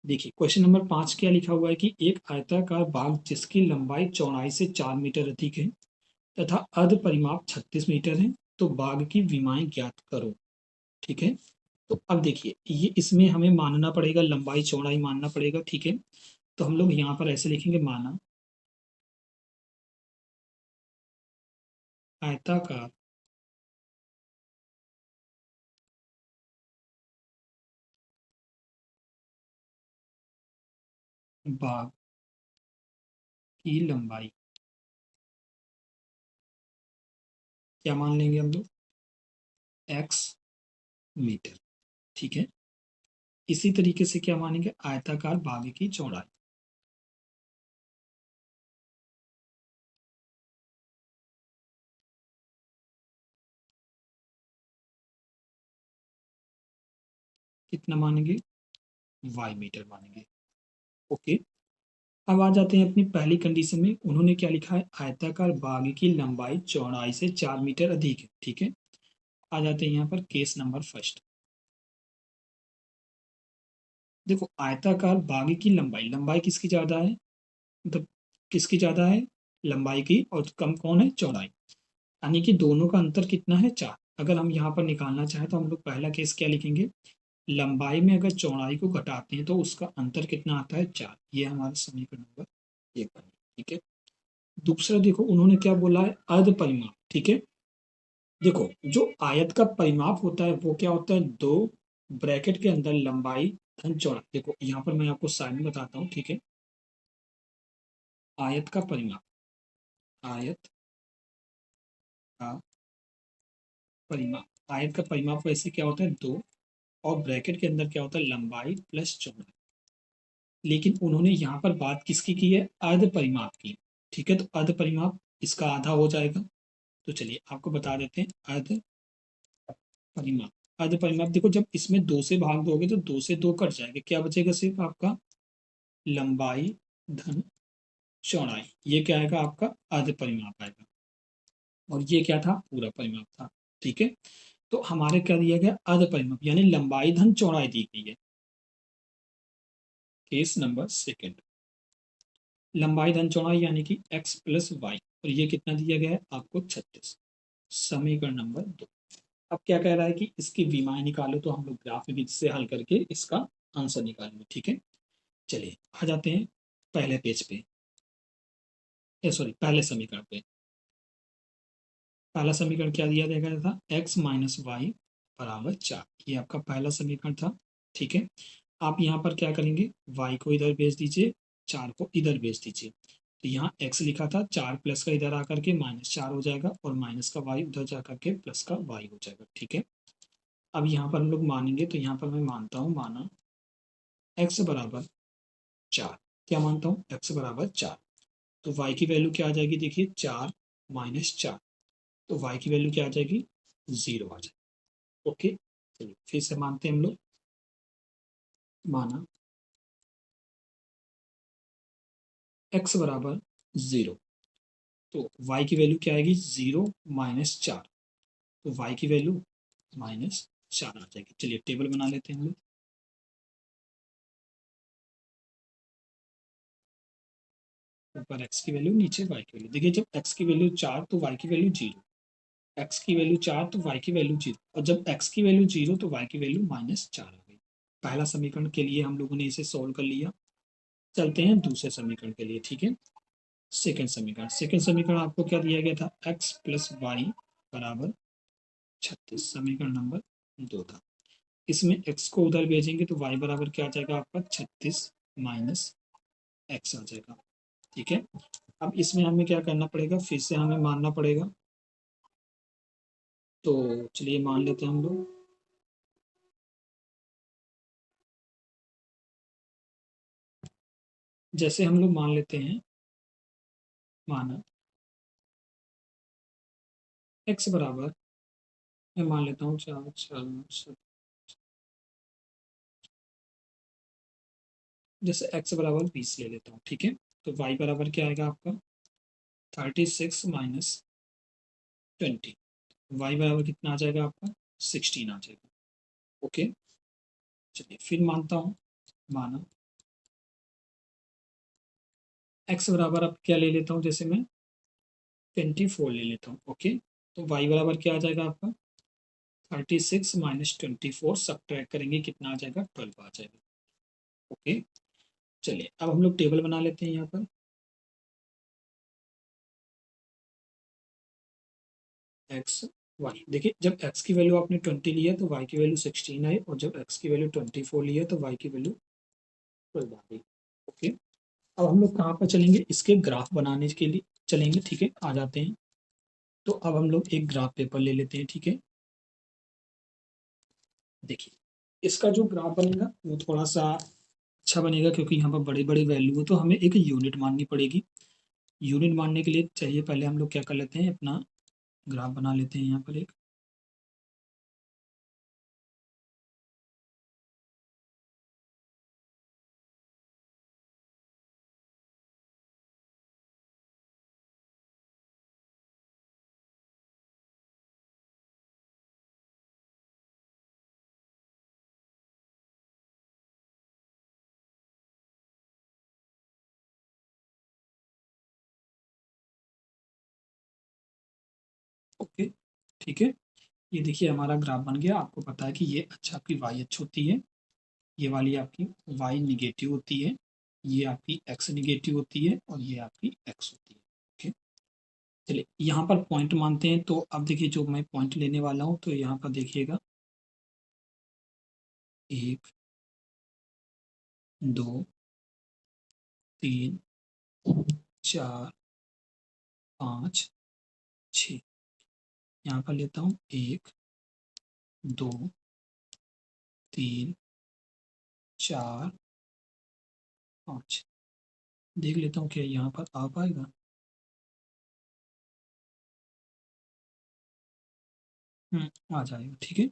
देखिए क्वेश्चन नंबर 5 क्या लिखा हुआ है कि एक आयताकार बाग जिसकी लंबाई चौड़ाई से 4 मीटर अधिक है तथा अर्ध परिमाप 36 मीटर है, तो बाघ की विमाएं ज्ञात करो। ठीक है, तो अब देखिए ये इसमें हमें मानना पड़ेगा, लंबाई चौड़ाई मानना पड़ेगा। ठीक है, तो हम लोग यहाँ पर ऐसे लिखेंगे, माना आयताकार बाघ की लंबाई, क्या मान लेंगे हम लोग, x मीटर। ठीक है, इसी तरीके से क्या मानेंगे, आयताकार बाघ की चौड़ाई, कितना मानेंगे, y मीटर मानेंगे। ओके, अब आ जाते हैं अपनी पहली कंडीशन में। उन्होंने क्या लिखा है, आयताकार बाघ की लंबाई चौड़ाई से 4 मीटर अधिक है। ठीक है, आ जाते हैं यहाँ पर केस नंबर फर्स्ट। देखो आयताकार बाघ की लंबाई, लंबाई किसकी ज्यादा है, मतलब किसकी ज्यादा है, लंबाई की, और कम कौन है, चौड़ाई। यानी कि दोनों का अंतर कितना है, 4। अगर हम यहाँ पर निकालना चाहें तो हम लोग पहला केस क्या लिखेंगे, लंबाई में अगर चौड़ाई को घटाते हैं तो उसका अंतर कितना आता है, 4। ये हमारा समीकरण नंबर 1 बनेगा। ठीक है, दूसरा देखो उन्होंने क्या बोला है, अर्ध परिमाप। ठीक है, देखो जो आयत का परिमाप होता है वो क्या होता है, दो ब्रैकेट के अंदर लंबाई धन चौड़ाई। देखो यहाँ पर मैं आपको साइन में बताता हूँ। ठीक है, आयत का परिमाप, आयत का परिमाप, आयत का परिमाप वैसे क्या होता है, दो, और ब्रैकेट के अंदर क्या होता है, लंबाई प्लस चौड़ाई। लेकिन उन्होंने यहाँ पर बात किसकी की है, अर्ध परिमाप की। ठीक है, तो अर्ध परिमाप इसका आधा हो जाएगा। तो चलिए आपको बता देते हैं, अर्ध परिमाप, अर्ध परिमाप देखो जब इसमें दो से भाग दोगे तो दो से दो कट जाएगा, क्या बचेगा, सिर्फ आपका लंबाई धन चौड़ाई। ये क्या आएगा, आपका अर्ध परिमाप आएगा, और ये क्या था, पूरा परिमाप था। ठीक है, तो हमारे क्या दिया गया, अर्ध परिमाप यानी लंबाई धन चौड़ाई दी गई है। केस नंबर सेकंड, लंबाई धन चौड़ाई यानी कि x प्लस वाई, और ये कितना दिया गया है आपको, 36। समीकरण नंबर 2। अब क्या कह रहा है कि इसकी विमाएं निकालो, तो हम लोग ग्राफ विधि से हल करके इसका आंसर निकालेंगे। ठीक है, चलिए आ जाते हैं पहले पेज पे, सॉरी पहले समीकरण पे। पहला समीकरण क्या दिया गया था, x माइनस वाई बराबर 4, ये आपका पहला समीकरण था। ठीक है, आप यहाँ पर क्या करेंगे, y को इधर भेज दीजिए, 4 को इधर भेज दीजिए। तो यहाँ x लिखा था, 4 प्लस का इधर आकर के -4 हो जाएगा, और माइनस का y उधर जाकर के प्लस का y हो जाएगा। ठीक है, अब यहाँ पर हम लोग मानेंगे, तो यहाँ पर मैं मानता हूँ, माना x बराबर 4, क्या मानता हूँ, x बराबर 4। तो y की वैल्यू क्या आ जाएगी, देखिए 4 माइनस 4, तो y की वैल्यू क्या आ जाएगी, 0 आ जाएगी। ओके, चलिए फिर से मानते हैं हम लोग, माना x बराबर 0, तो y की वैल्यू क्या आएगी, 0 माइनस 4, तो y की वैल्यू -4 आ जाएगी। चलिए टेबल बना लेते हैं हम लोग, ऊपर x की वैल्यू, नीचे y की वैल्यू। देखिए जब x की वैल्यू 4 तो y की वैल्यू 0, x की वैल्यू 4 तो y की वैल्यू 0, और जब x की वैल्यू 0 तो y की वैल्यू -4 आ गई। पहला समीकरण के लिए हम लोगों ने इसे सोल्व कर लिया। चलते हैं दूसरे समीकरण के लिए। ठीक है, सेकंड समीकरण, सेकंड समीकरण आपको क्या दिया गया था, x प्लस वाई बराबर 36, समीकरण नंबर 2 था। इसमें x को उधर भेजेंगे तो y बराबर क्या आ जाएगा आपका, 36 माइनस x आ जाएगा। ठीक है, अब इसमें हमें क्या करना पड़ेगा, फिर से हमें मानना पड़ेगा। तो चलिए मान लेते हैं हम लोग, जैसे हम लोग मान लेते हैं, माना x बराबर, मैं मान लेता हूँ 4 4 जैसे x बराबर 20 ले लेता हूँ। ठीक है, तो y बराबर क्या आएगा आपका, 36 माइनस 20, y बराबर कितना आ जाएगा आपका, 16 आ जाएगा। ओके, चलिए फिर मानता हूँ, माना x बराबर अब क्या ले लेता हूँ, जैसे मैं 24 ले लेता हूँ। ओके, तो y बराबर क्या आ जाएगा आपका 36 माइनस 24, सब्ट्रैक्ट करेंगे कितना आ जाएगा 12 आ जाएगा। ओके, चलिए अब हम लोग टेबल बना लेते हैं यहाँ पर। एक्स वाई, देखिए जब x की वैल्यू आपने 20 लिया तो y की वैल्यू 16 आई, और जब x की वैल्यू 24 लिया तो y की वैल्यू 12 आ गई। ओके, अब हम लोग कहाँ पर चलेंगे, इसके ग्राफ बनाने के लिए चलेंगे। ठीक है, आ जाते हैं। तो अब हम लोग एक ग्राफ पेपर ले लेते हैं। ठीक है, देखिए इसका जो ग्राफ बनेगा वो थोड़ा सा अच्छा बनेगा, क्योंकि यहाँ पर बड़ी बड़ी वैल्यू है तो हमें एक यूनिट माननी पड़ेगी। यूनिट मानने के लिए चाहिए, पहले हम लोग क्या कर लेते हैं, अपना ग्राफ बना लेते हैं यहाँ पर एक। ओके, ठीक है, ये देखिए हमारा ग्राफ बन गया। आपको पता है कि ये अच्छा आपकी वाई अच्छी होती है, ये वाली आपकी वाई निगेटिव होती है, ये आपकी एक्स निगेटिव होती है, और ये आपकी एक्स होती है। ओके, चलिए यहाँ पर पॉइंट मानते हैं। तो अब देखिए जो मैं पॉइंट लेने वाला हूँ, तो यहाँ पर देखिएगा 1 2 3 4 5 6, यहाँ पर लेता हूँ 1 2 3 4 5, देख लेता हूँ क्या यहाँ पर आ पाएगा। आ जाएगा। ठीक है,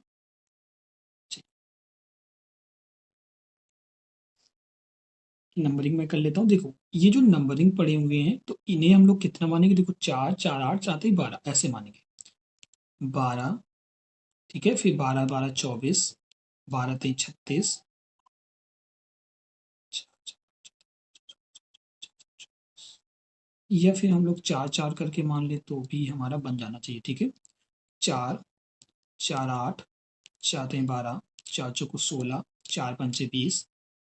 नंबरिंग में कर लेता हूँ। देखो ये जो नंबरिंग पड़े हुए हैं, तो इन्हें हम लोग कितना मानेंगे, देखो 4 4 8 4 3 12 ऐसे मानेंगे। 12, ठीक है, फिर 12 12 24, 12 3 36, या फिर हम लोग 4 4 करके मान ले तो भी हमारा बन जाना चाहिए। ठीक है, 4 4 8, 4 3 12, 4 चौको 16, 4 पंचे 20,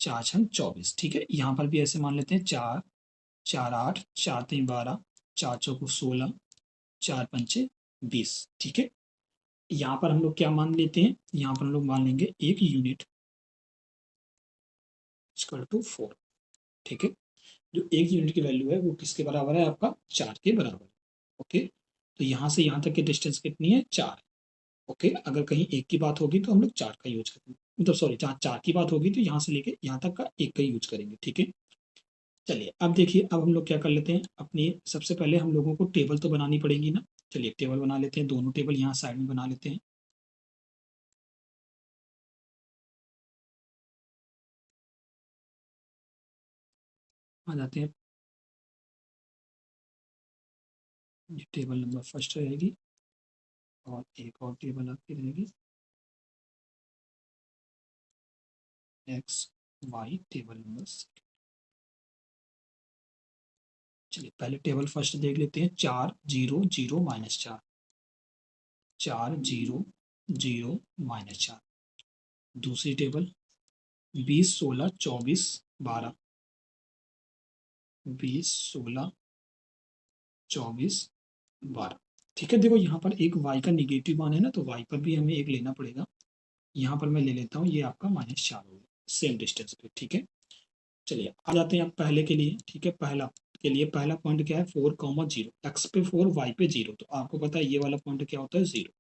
4 छन 24। ठीक है, यहाँ पर भी ऐसे मान लेते हैं 4 4 8, 4 3 12, 4 चौको 16, 4 पंचे 20। ठीक है, यहाँ पर हम लोग क्या मान लेते हैं, यहाँ पर हम लोग मान लेंगे एक यूनिट इक्वल टू 4। ठीक है, जो एक यूनिट की वैल्यू है वो किसके बराबर है, आपका 4 के बराबर। ओके, तो यहाँ से यहाँ तक की डिस्टेंस कितनी है, 4। ओके, अगर कहीं एक की बात होगी तो हम लोग 4 का यूज करेंगे, मतलब सॉरी, जहाँ 4 की बात होगी तो यहाँ से लेके यहाँ तक का एक का यूज करेंगे। ठीक है, चलिए अब देखिए, अब हम लोग क्या कर लेते हैं, अपनी सबसे पहले हम लोगों को टेबल तो बनानी पड़ेगी ना। चलिए टेबल बना लेते हैं, दोनों टेबल यहाँ साइड में बना लेते हैं। आ जाते हैं, ये टेबल नंबर फर्स्ट रहेगी, और एक और टेबल आपकी रहेगी एक्स वाई टेबल नंबर। चलिए पहले टेबल फर्स्ट देख लेते हैं, 4 0 0 माइनस 4, 4 0 0 माइनस 4। दूसरी टेबल 20 16 24 12, 20 16 24 12। ठीक है, देखो यहाँ पर एक y का निगेटिव मान है ना, तो y पर भी हमें एक लेना पड़ेगा। यहाँ पर मैं ले लेता हूँ, ये आपका -4 होगा सेम डिस्टेंस पे। ठीक है, चलिए आ जाते हैं आप पहले के लिए। ठीक है, पहला के लिए पहला पॉइंट क्या है, 4,0, एक्स पे 4 वाई पे 0। तो आपको पता है ये वाला पॉइंट क्या होता है, 0।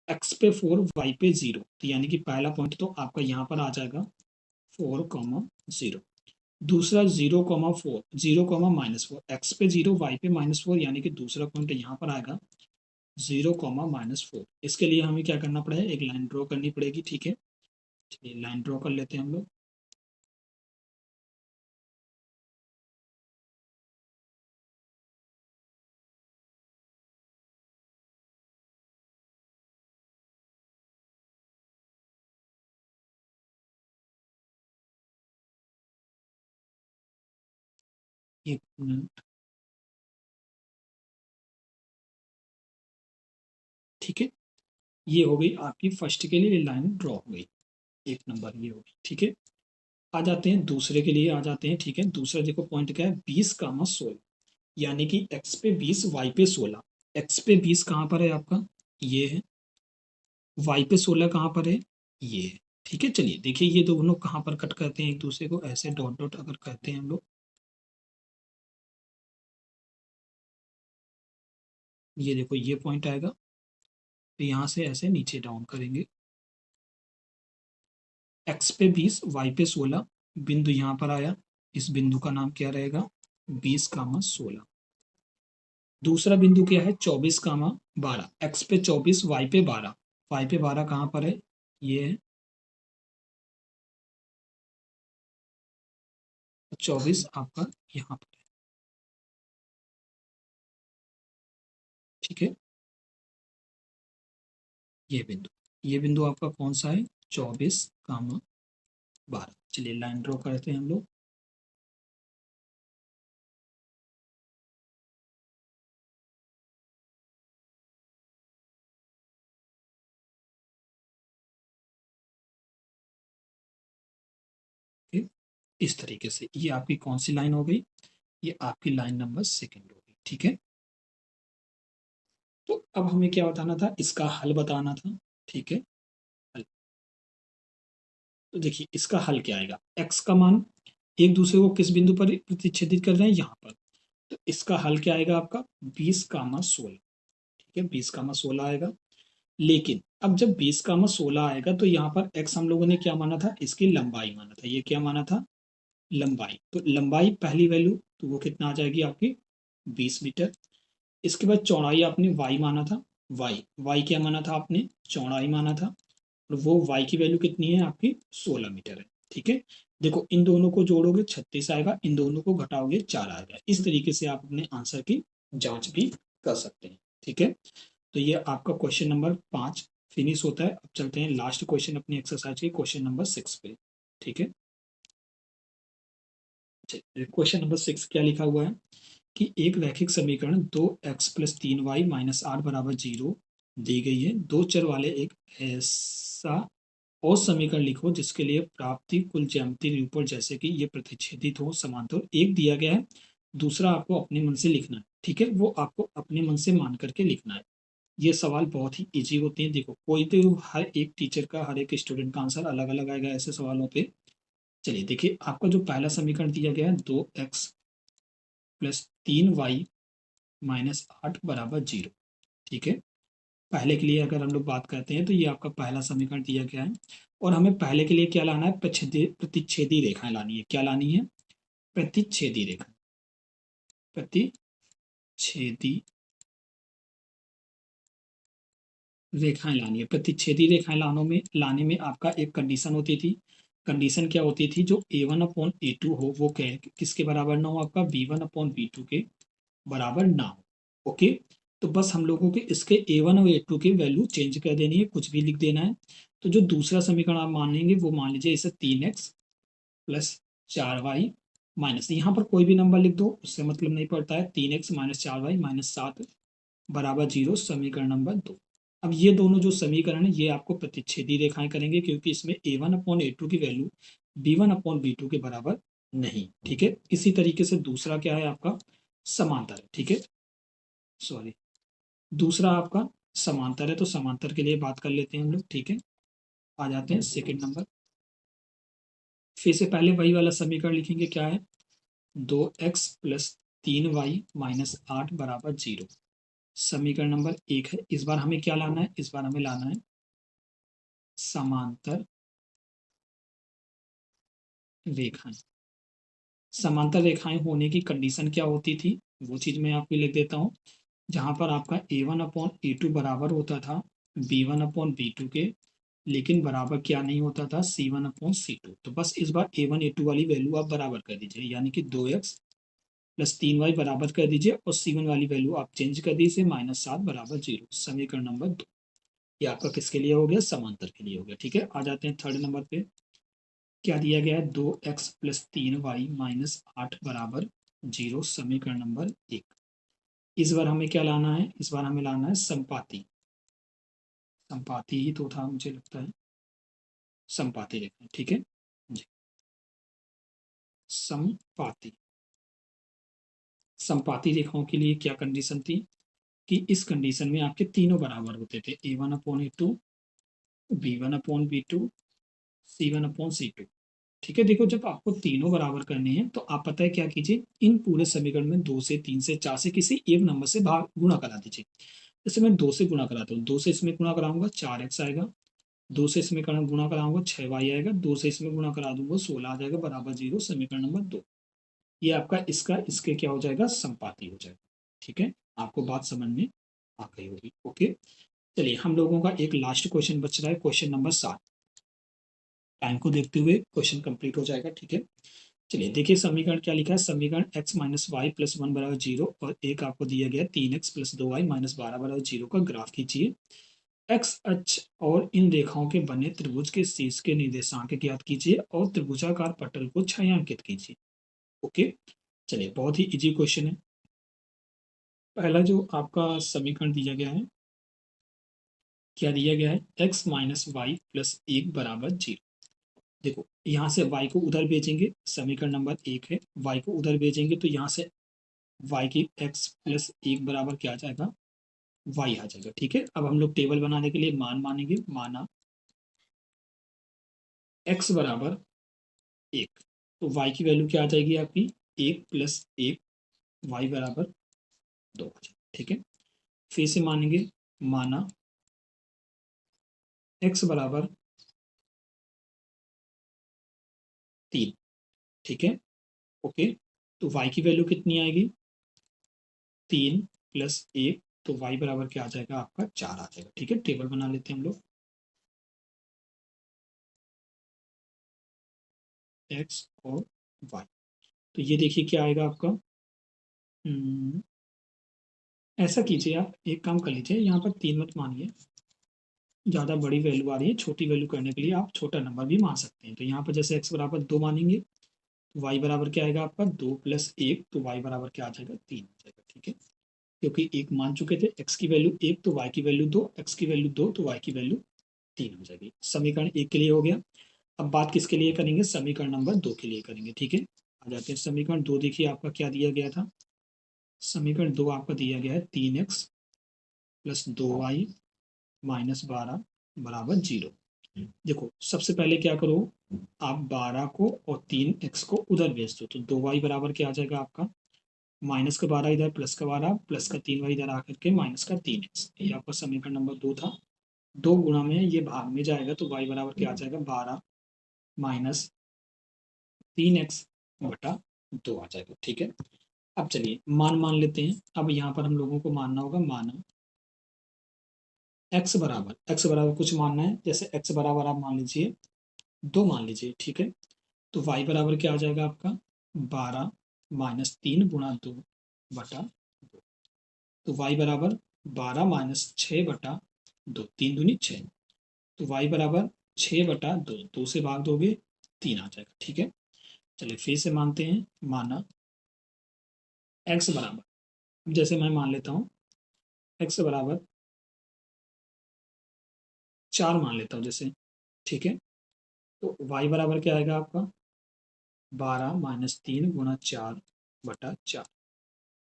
एक्स पे 4 वाई पे 0, तो यानी कि पहला पॉइंट तो आपका यहाँ पर आ जाएगा 4,0। दूसरा 0,4, 0,-4, एक्स पे 0 वाई पे -4, यानी कि दूसरा पॉइंट यहाँ पर आएगा 0,-4। इसके लिए हमें क्या करना पड़ेगा, एक लाइन ड्रॉ करनी पड़ेगी। ठीक है, चलिए लाइन ड्रॉ कर लेते हैं हम लोग। एक मिनट, ठीक है, ये हो गई आपकी फर्स्ट के लिए लाइन ड्रॉ हो गई, 1 नंबर ये होगी। ठीक है, आ जाते हैं दूसरे के लिए, आ जाते हैं। ठीक है, दूसरा देखो पॉइंट क्या है, 20, 16, यानी कि x पे 20 y पे 16। x पे 20 कहाँ पर है आपका, ये है। y पे 16 कहाँ पर है, ये है। ठीक है, चलिए देखिए ये दोनों कहाँ पर कट करते हैं एक दूसरे को, ऐसे डॉट डॉट अगर करते हैं हम लोग, ये देखो ये पॉइंट आएगा, तो यहाँ से ऐसे नीचे डाउन करेंगे। x पे 20 y पे 16, बिंदु यहाँ पर आया, इस बिंदु का नाम क्या रहेगा, 20, 16। दूसरा बिंदु क्या है, 24, 12। x पे 24 y पे 12, y पे 12 कहाँ पर है, ये है। 24 आपका यहाँ पर है। ठीक है, ये बिंदु आपका कौन सा है, 24, 12। चलिए लाइन ड्रॉ करते हैं हम लोग। ठीक? इस तरीके से ये आपकी कौन सी लाइन हो गई, ये आपकी लाइन नंबर सेकंड हो गई। ठीक है, तो अब हमें क्या बताना था, इसका हल बताना था। ठीक है, हल। तो देखिए इसका हल क्या आएगा, x का मान एक दूसरे को किस बिंदु पर प्रतिच्छेदित कर रहे हैं, यहाँ पर। तो इसका हल क्या आएगा आपका, 20, 16। ठीक है, 20, 16 आएगा। लेकिन अब जब 20, 16 आएगा तो यहाँ पर x हम लोगों ने क्या माना था, इसकी लंबाई माना था। ये क्या माना था, लंबाई। तो लंबाई पहली वैल्यू तो वो कितना आ जाएगी आपकी, 20 मीटर। इसके बाद चौड़ाई आपने y माना था, y क्या माना था आपने, चौड़ाई माना था। और वो y की वैल्यू कितनी है आपकी, 16 मीटर है। ठीक है, देखो इन दोनों को जोड़ोगे 36 आएगा, इन दोनों को घटाओगे 4 आएगा। इस तरीके से आप अपने आंसर की जांच भी कर सकते हैं। ठीक है, तो ये आपका क्वेश्चन नंबर 5 फिनिश होता है। अब चलते हैं लास्ट क्वेश्चन अपनी एक्सरसाइज के, क्वेश्चन नंबर 6 पे। ठीक है, क्वेश्चन नंबर 6 क्या लिखा हुआ है कि एक रैखिक समीकरण 2x + 3y - 8 बराबर 0 दी गई है। दो चर वाले एक ऐसा और समीकरण लिखो जिसके लिए प्राप्ति कुल ज्यामितीय रूपों जैसे कि ये प्रतिच्छेदित हो, समांतर एक दिया गया है। दूसरा आपको अपने मन से लिखना है। ठीक है, वो आपको अपने मन से मान करके लिखना है। ये सवाल बहुत ही इजी होते हैं। देखो कोई तो हर एक टीचर का, हर एक स्टूडेंट का आंसर अलग अलग आएगा ऐसे सवालों पे। चलिए देखिए, आपका जो पहला समीकरण दिया गया है, 2x + 3y - 8 बराबर 0। ठीक है, पहले के लिए अगर हम लोग बात करते हैं तो ये आपका पहला समीकरण दिया गया है। और हमें पहले के लिए क्या लाना है, प्रतिच्छेदी रेखाएं लानी है। क्या लानी है, प्रतिच्छेदी रेखा, प्रतिच्छेदी रेखाएं लानी है। प्रतिच्छेदी रेखाएं लाने में आपका एक कंडीशन होती थी। कंडीशन क्या होती थी, जो a1/a2 हो वो क्या किसके बराबर ना हो, आपका b1/b2 के बराबर ना हो। ओके, तो बस हम लोगों के इसके a1 और a2 की वैल्यू चेंज कर देनी है, कुछ भी लिख देना है। तो जो दूसरा समीकरण आप मानेंगे वो मान लीजिए इसे 3x + 4y माइनस, यहाँ पर कोई भी नंबर लिख दो उससे मतलब नहीं पड़ता है। 3x - 4y - 7 बराबर 0, समीकरण नंबर 2। अब ये दोनों जो समीकरण है ये आपको प्रतिच्छेदी रेखाएं करेंगे, क्योंकि इसमें a1/a2 की वैल्यू b1/b2 के बराबर नहीं। ठीक है, इसी तरीके से दूसरा क्या है आपका, समांतर है। ठीक है, सॉरी, दूसरा आपका समांतर है। तो समांतर के लिए बात कर लेते हैं हम लोग। ठीक है, आ जाते हैं सेकंड नंबर। फिर से पहले वही वाला समीकरण लिखेंगे, क्या है, 2x + 3y - 8 बराबर 0, समीकरण नंबर 1 है। इस बार हमें क्या लाना है, इस बार हमें लाना है समांतर रेखाएं। समांतर रेखाएं होने की कंडीशन क्या होती थी, वो चीज मैं आपको लिख देता हूँ। जहां पर आपका a1/a2 बराबर होता था b1/b2 के, लेकिन बराबर क्या नहीं होता था, c1/c2। तो बस इस बार a1 a2 वाली वैल्यू आप बराबर कर दीजिए, यानी कि 2x + 3y बराबर कर दीजिए, और c1 वाली वैल्यू आप चेंज कर दीजिए, -7 बराबर 0, समीकरण नंबर 2। ये आपका किसके लिए हो गया, समांतर के लिए हो गया। ठीक है, आ जाते हैं थर्ड नंबर पे। क्या दिया गया है, 2x + 3y - 8 बराबर 0, समीकरण नंबर 1। इस बार हमें क्या लाना है, इस बार हमें लाना है संपाती। संपाती ही तो था मुझे लगता है, संपाती रेखाएं, ठीक है जी। संपाती, संपाती रेखाओं के लिए क्या कंडीशन थी कि इस कंडीशन में आपके तीनों बराबर होते थे, A1/A2, B1/B2, C1/C2, ठीक है। देखो जब आपको तीनों बराबर करने हैं तो आप पता है क्या कीजिए, इन पूरे समीकरण में 2 से 3 से 4 से किसी एक नंबर से भाग गुणा करा दीजिए। जैसे मैं 2 से गुणा कराता हूँ, 2 से इसमें गुणा कराऊंगा 4x आएगा, 2 से इसमें गुणा कराऊंगा 6y आएगा, 2 से इसमें गुणा करा दूंगा 16 आ जाएगा, बराबर 0, समीकरण नंबर 2। ये आपका इसका इसके क्या हो जाएगा, संपाती हो जाएगा, ठीक है। आपको बात समझ में आ गई होगी, ओके। चलिए हम लोगों का एक लास्ट क्वेश्चन बच रहा है, क्वेश्चन नंबर 7। टाइम को देखते हुए क्वेश्चन कंप्लीट हो जाएगा, ठीक है। चलिए देखिए समीकरण क्या लिखा है, समीकरण x माइनस वाई प्लस 1 बराबर 0 और एक आपको दिया गया 3x प्लस 2y माइनस 12 बराबर 0 का ग्राफ खींचिए। एक्स अक्ष और इन रेखाओं के बने त्रिभुज के शीर्ष के निर्देशांक ज्ञात कीजिए और त्रिभुजाकार पटल को छायांकित कीजिए, ओके। चलिए बहुत ही इजी क्वेश्चन है। पहला जो आपका समीकरण दिया गया है, क्या दिया गया है, x माइनस वाई प्लस 1 बराबर 0। देखो यहाँ से y को उधर भेजेंगे, समीकरण नंबर 1 है, y को उधर भेजेंगे तो यहाँ से y की x प्लस 1 बराबर क्या आ जाएगा, y आ जाएगा, ठीक है। अब हम लोग टेबल बनाने के लिए मान मानेंगे, माना x बराबर 1, तो y की वैल्यू क्या आ जाएगी आपकी, 1 प्लस 1, y बराबर 2 आ जाएगा, ठीक है। फिर से मानेंगे, माना x बराबर 3, ठीक है, ओके। तो y की वैल्यू कितनी आएगी, 3 प्लस 1, तो y बराबर क्या आ जाएगा आपका 4 आ जाएगा, ठीक है। टेबल बना लेते हैं हम लोग, x और y। तो ये देखिए क्या आएगा आपका, हम्म, ऐसा कीजिए आप एक काम कर लीजिए, यहाँ पर 3 मत मानिए, ज़्यादा बड़ी वैल्यू आ रही है, छोटी वैल्यू करने के लिए आप छोटा नंबर भी मान सकते हैं। तो यहाँ पर जैसे x बराबर 2 मानेंगे, y बराबर क्या आएगा आपका 2 प्लस 1, तो y बराबर क्या आ जाएगा 3 आ जाएगा, ठीक है। क्योंकि एक मान चुके थे, x की वैल्यू 1 तो y की वैल्यू 2, x की वैल्यू 2 तो y की वैल्यू 3 हो जाएगी। समीकरण 1 के लिए हो गया। अब बात किसके लिए करेंगे, समीकरण नंबर 2 के लिए करेंगे, ठीक है। आ जाते हैं समीकरण 2, देखिए आपका क्या दिया गया था, समीकरण 2 आपका दिया गया है 3x प्लस 2y माइनस 12 बराबर 0। देखो सबसे पहले क्या करो, आप 12 को और 3x को उधर भेज दो, तो 2y बराबर क्या आ जाएगा आपका, माइनस का 12 इधर, प्लस का 12, प्लस का 3y इधर आकर के माइनस का 3x, ये आपका समीकरण नंबर 2 था। 2 गुणा में ये भाग में जाएगा तो y बराबर क्या आ जाएगा, 12 माइनस 3x बटा 2 आ जाएगा, ठीक है। अब चलिए मान लेते हैं, अब यहाँ पर हम लोगों को मानना होगा, माना x बराबर कुछ मानना है, जैसे x बराबर आप मान लीजिए 2 मान लीजिए, ठीक है। तो y बराबर क्या आ जाएगा आपका, 12 माइनस 3 गुणा 2 बटा 2, तो y बराबर 12 माइनस 6 बटा 2, 3 दूनी 6, तो y बराबर 6 बटा 2, 2 से भाग दोगे 3 आ जाएगा, ठीक है। चलिए फिर से मानते हैं, माना x बराबर, जैसे मैं मान लेता हूँ x बराबर 4 मान लेता हूँ जैसे, ठीक है। तो y बराबर क्या आएगा आपका, 12 माइनस 3 गुणा 4 बटा 4,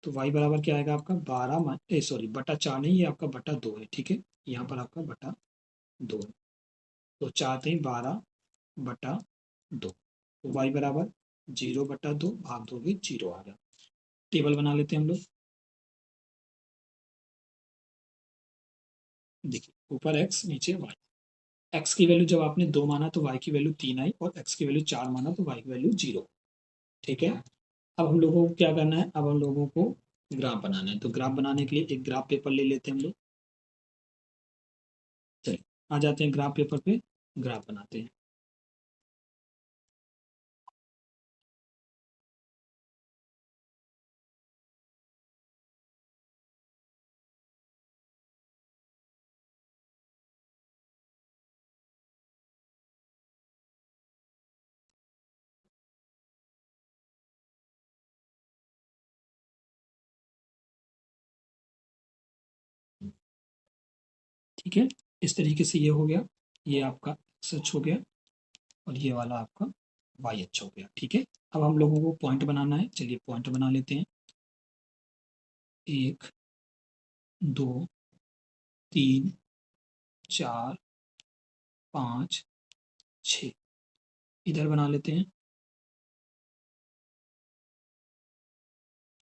तो y बराबर क्या आएगा आपका, 12 सॉरी बटा 4 नहीं, ये आपका बटा 2 है, ठीक है। यहाँ पर आपका बटा 2 है, तो 4 3 12 बटा 2, तो y बराबर 0 बटा 2, भाग दोगे 0 आ गया। टेबल बना लेते हैं हम लोग, देखिए ऊपर x नीचे y। x की वैल्यू जब आपने 2 माना तो y की वैल्यू 3 आई, और x की वैल्यू 4 माना तो y की वैल्यू 0, ठीक है। अब हम लोगों को क्या करना है, अब हम लोगों को ग्राफ बनाना है, तो ग्राफ बनाने के लिए एक ग्राफ पेपर ले लेते हैं हम लोग। चलिए आ जाते हैं ग्राफ पेपर पे, ग्राफ बनाते हैं। ठीक है, इस तरीके से ये हो गया, ये आपका एक्स अक्ष हो गया और ये वाला आपका वाई अक्ष हो गया। ठीक है, अब हम लोगों को पॉइंट बनाना है, चलिए पॉइंट बना लेते हैं। 1 2 3 4 5 6 इधर बना लेते हैं।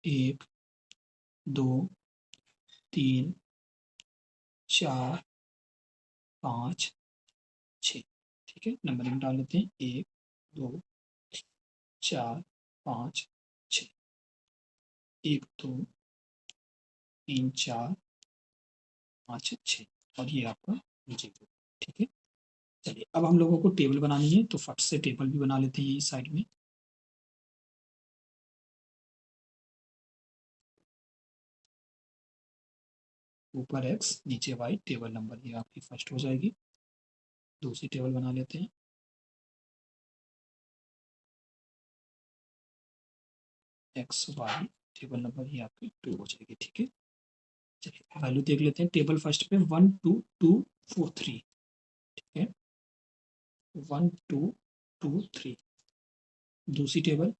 1 2 3 4 5 6। ठीक है, नंबरिंग डाल लेते हैं। 1 2 4 5 6, 1 2 3 4 5 6 और ये आपका नीचे को। ठीक है, चलिए अब हम लोगों को टेबल बनानी है, तो फट से टेबल भी बना लेते हैं इस साइड में। ऊपर एक्स नीचे वाई, टेबल नंबर ये आपकी फर्स्ट हो जाएगी। दूसरी टेबल बना लेते हैं। एक्स वाई, टेबल नंबर ये आपकी 2 हो जाएगी। ठीक है, चलिए वैल्यू देख लेते हैं। टेबल फर्स्ट पे 1 2 2 4 3। ठीक है, 1 2 2 3। दूसरी टेबल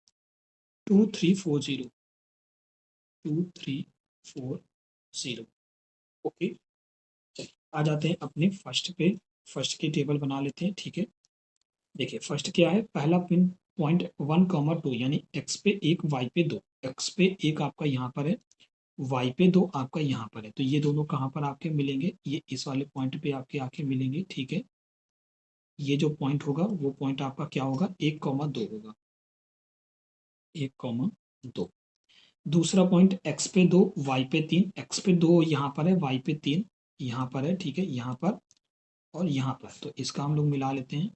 2 3 4 0, 2 3 4 0। ओके, चलिए आ जाते हैं अपने फर्स्ट पे। फर्स्ट की टेबल बना लेते हैं। ठीक है, देखिए फर्स्ट क्या है, पहला पिन पॉइंट 1 2 यानी एक्स पे 1 वाई पे 2। एक्स पे 1 आपका यहाँ पर है, वाई पे 2 आपका यहाँ पर है, तो ये दोनों कहाँ पर आपके मिलेंगे, ये इस वाले पॉइंट पे आपके आके मिलेंगे। ठीक है, ये जो पॉइंट होगा वो पॉइंट आपका क्या होगा, 1 2 होगा, 1 2। दूसरा पॉइंट एक्स पे 2 वाई पे 3, एक्स पे 2 यहाँ पर है, वाई पे 3 यहाँ पर है। ठीक है, यहाँ पर और यहाँ पर, तो इसका हम लोग मिला लेते हैं।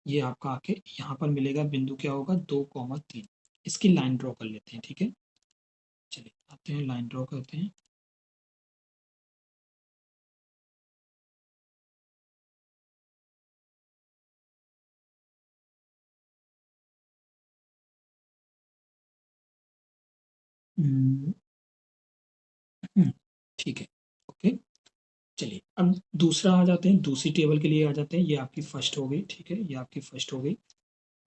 ये आपका आके यहाँ पर मिलेगा, बिंदु क्या होगा, 2 3। इसकी लाइन ड्रॉ कर लेते हैं। ठीक है, चलिए आते हैं, लाइन ड्रॉ करते हैं। हम्म, ठीक है, ओके। चलिए अब दूसरा आ जाते हैं, दूसरी टेबल के लिए आ जाते हैं। ये आपकी फर्स्ट हो गई। ठीक है, ये आपकी फर्स्ट हो गई।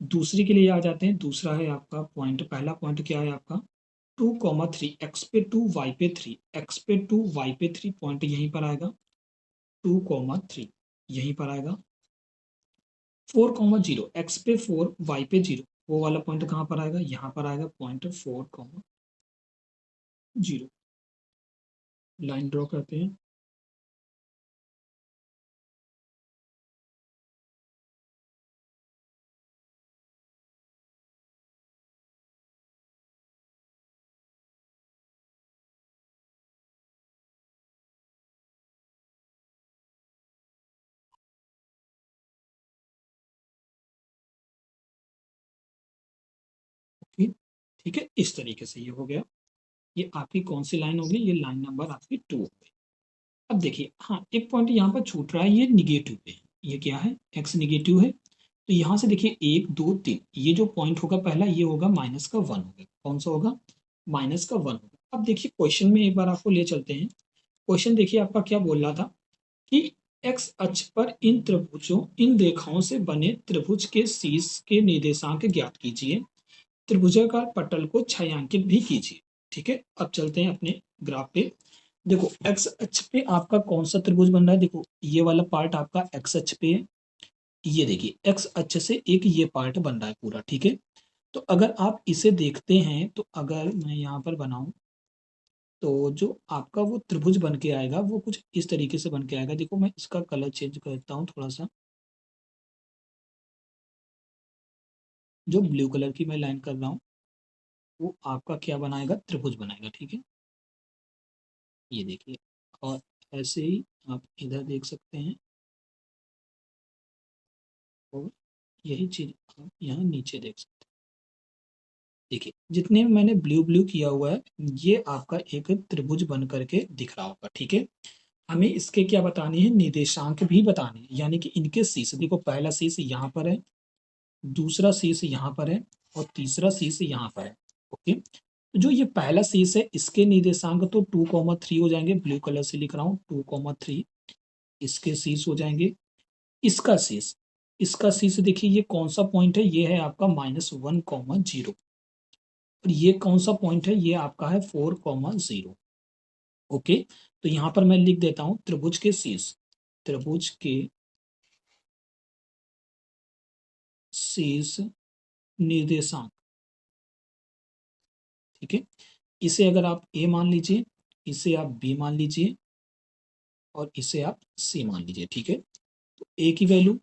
दूसरी के लिए आ जाते हैं। दूसरा है आपका पॉइंट, पहला पॉइंट क्या है आपका, 2 3, एक्स पे 2 वाई पे 3, एक्स पे 2 वाई पे 3 पॉइंट यहीं पर आएगा। 2 3 यहीं पर आएगा। 4 0, एक्स पे 4 वाई पे 0, वो वाला पॉइंट कहाँ पर आएगा, यहाँ पर आएगा पॉइंट 4 0। लाइन ड्रॉ करते हैं। ओके, ठीक है, इस तरीके से ये हो गया। ये आपकी कौन सी लाइन होगी, ये लाइन नंबर आपकी 2 हो गई। अब देखिए, हाँ एक पॉइंट यहाँ पर छूट रहा है, ये निगेटिव पे है। ये क्या है, एक्स निगेटिव है, तो यहाँ से देखिए 1 2 3, ये जो पॉइंट होगा पहला, ये होगा -1 होगा। कौन सा होगा, -1 होगा। अब देखिए क्वेश्चन में एक बार आपको ले चलते हैं। क्वेश्चन देखिए आपका क्या बोल रहा था कि एक्स अक्ष पर इन त्रिभुजों, इन रेखाओं से बने त्रिभुज के शीर्ष के निर्देशांक ज्ञात कीजिए, त्रिभुजाकार पटल को छायांकित भी कीजिए। ठीक है, अब चलते हैं अपने ग्राफ पे। देखो एक्स अक्ष पे आपका कौन सा त्रिभुज बन रहा है, देखो ये वाला पार्ट आपका एक्स अक्ष पे है। ये देखिए एक्स अक्ष से एक ये पार्ट बन रहा है पूरा। ठीक है, तो अगर आप इसे देखते हैं, तो अगर मैं यहाँ पर बनाऊं, तो जो आपका वो त्रिभुज बन के आएगा वो कुछ इस तरीके से बन के आएगा। देखो मैं इसका कलर चेंज करता हूँ थोड़ा सा। जो ब्लू कलर की मैं लाइन कर रहा हूँ, वो आपका क्या बनाएगा, त्रिभुज बनाएगा। ठीक है, ये देखिए, और ऐसे ही आप इधर देख सकते हैं, और यही चीज आप यहाँ नीचे देख सकते हैं। देखिए जितने में मैंने ब्लू ब्लू किया हुआ है, ये आपका एक त्रिभुज बन करके दिख रहा होगा। ठीक है, हमें इसके क्या बताने हैं, निर्देशांक भी बताने हैं, यानी कि इनके शीर्ष, देखो पहला शीर्ष यहाँ पर है, दूसरा शीर्ष यहाँ पर है, और तीसरा शीर्ष यहाँ पर है। ओके, जो ये पहला शीर्ष है इसके निर्देशांक तो 2,3 हो जाएंगे, ब्लू कलर से लिख रहा हूँ 2,3 इसके शीर्ष हो जाएंगे। इसका शीर्ष देखिए ये कौन सा पॉइंट है, ये है आपका -1,0 और ये कौन सा पॉइंट है, ये आपका है 4,0। ओके, तो यहां पर मैं लिख देता हूं त्रिभुज के शीर्ष निर्देशांक। ठीक है, इसे अगर आप ए मान लीजिए, इसे आप बी मान लीजिए और इसे आप सी मान लीजिए। ठीक है, तो ए की वैल्यू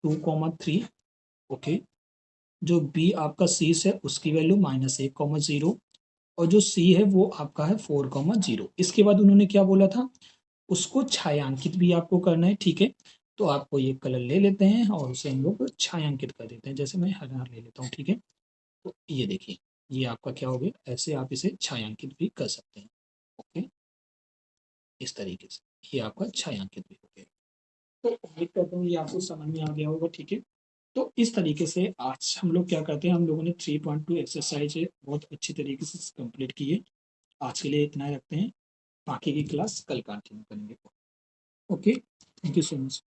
2,3। ओके, जो बी आपका शीर्ष है उसकी वैल्यू -1,0 और जो सी है वो आपका है 4,0। इसके बाद उन्होंने क्या बोला था, उसको छायांकित भी आपको करना है। ठीक है, तो आपको ये कलर ले लेते हैं और उसे हम लोग छायांकित कर देते हैं। जैसे मैं हरा ले लेता हूँ। ठीक है, तो ये देखिए ये आपका क्या हो गया, ऐसे आप इसे छायांकित भी कर सकते हैं। ओके, इस तरीके से ये आपका छायांकित भी हो गया। तो उम्मीद करता हूँ ये आपको समझ में आ गया होगा। ठीक है, तो इस तरीके से आज हम लोग क्या करते हैं, हम लोगों ने 3.2 एक्सरसाइज बहुत अच्छी तरीके से कंप्लीट की है। आज के लिए इतना ही रखते हैं, बाकी की क्लास कल कंटिन्यू करेंगे। Okay, thank you so much.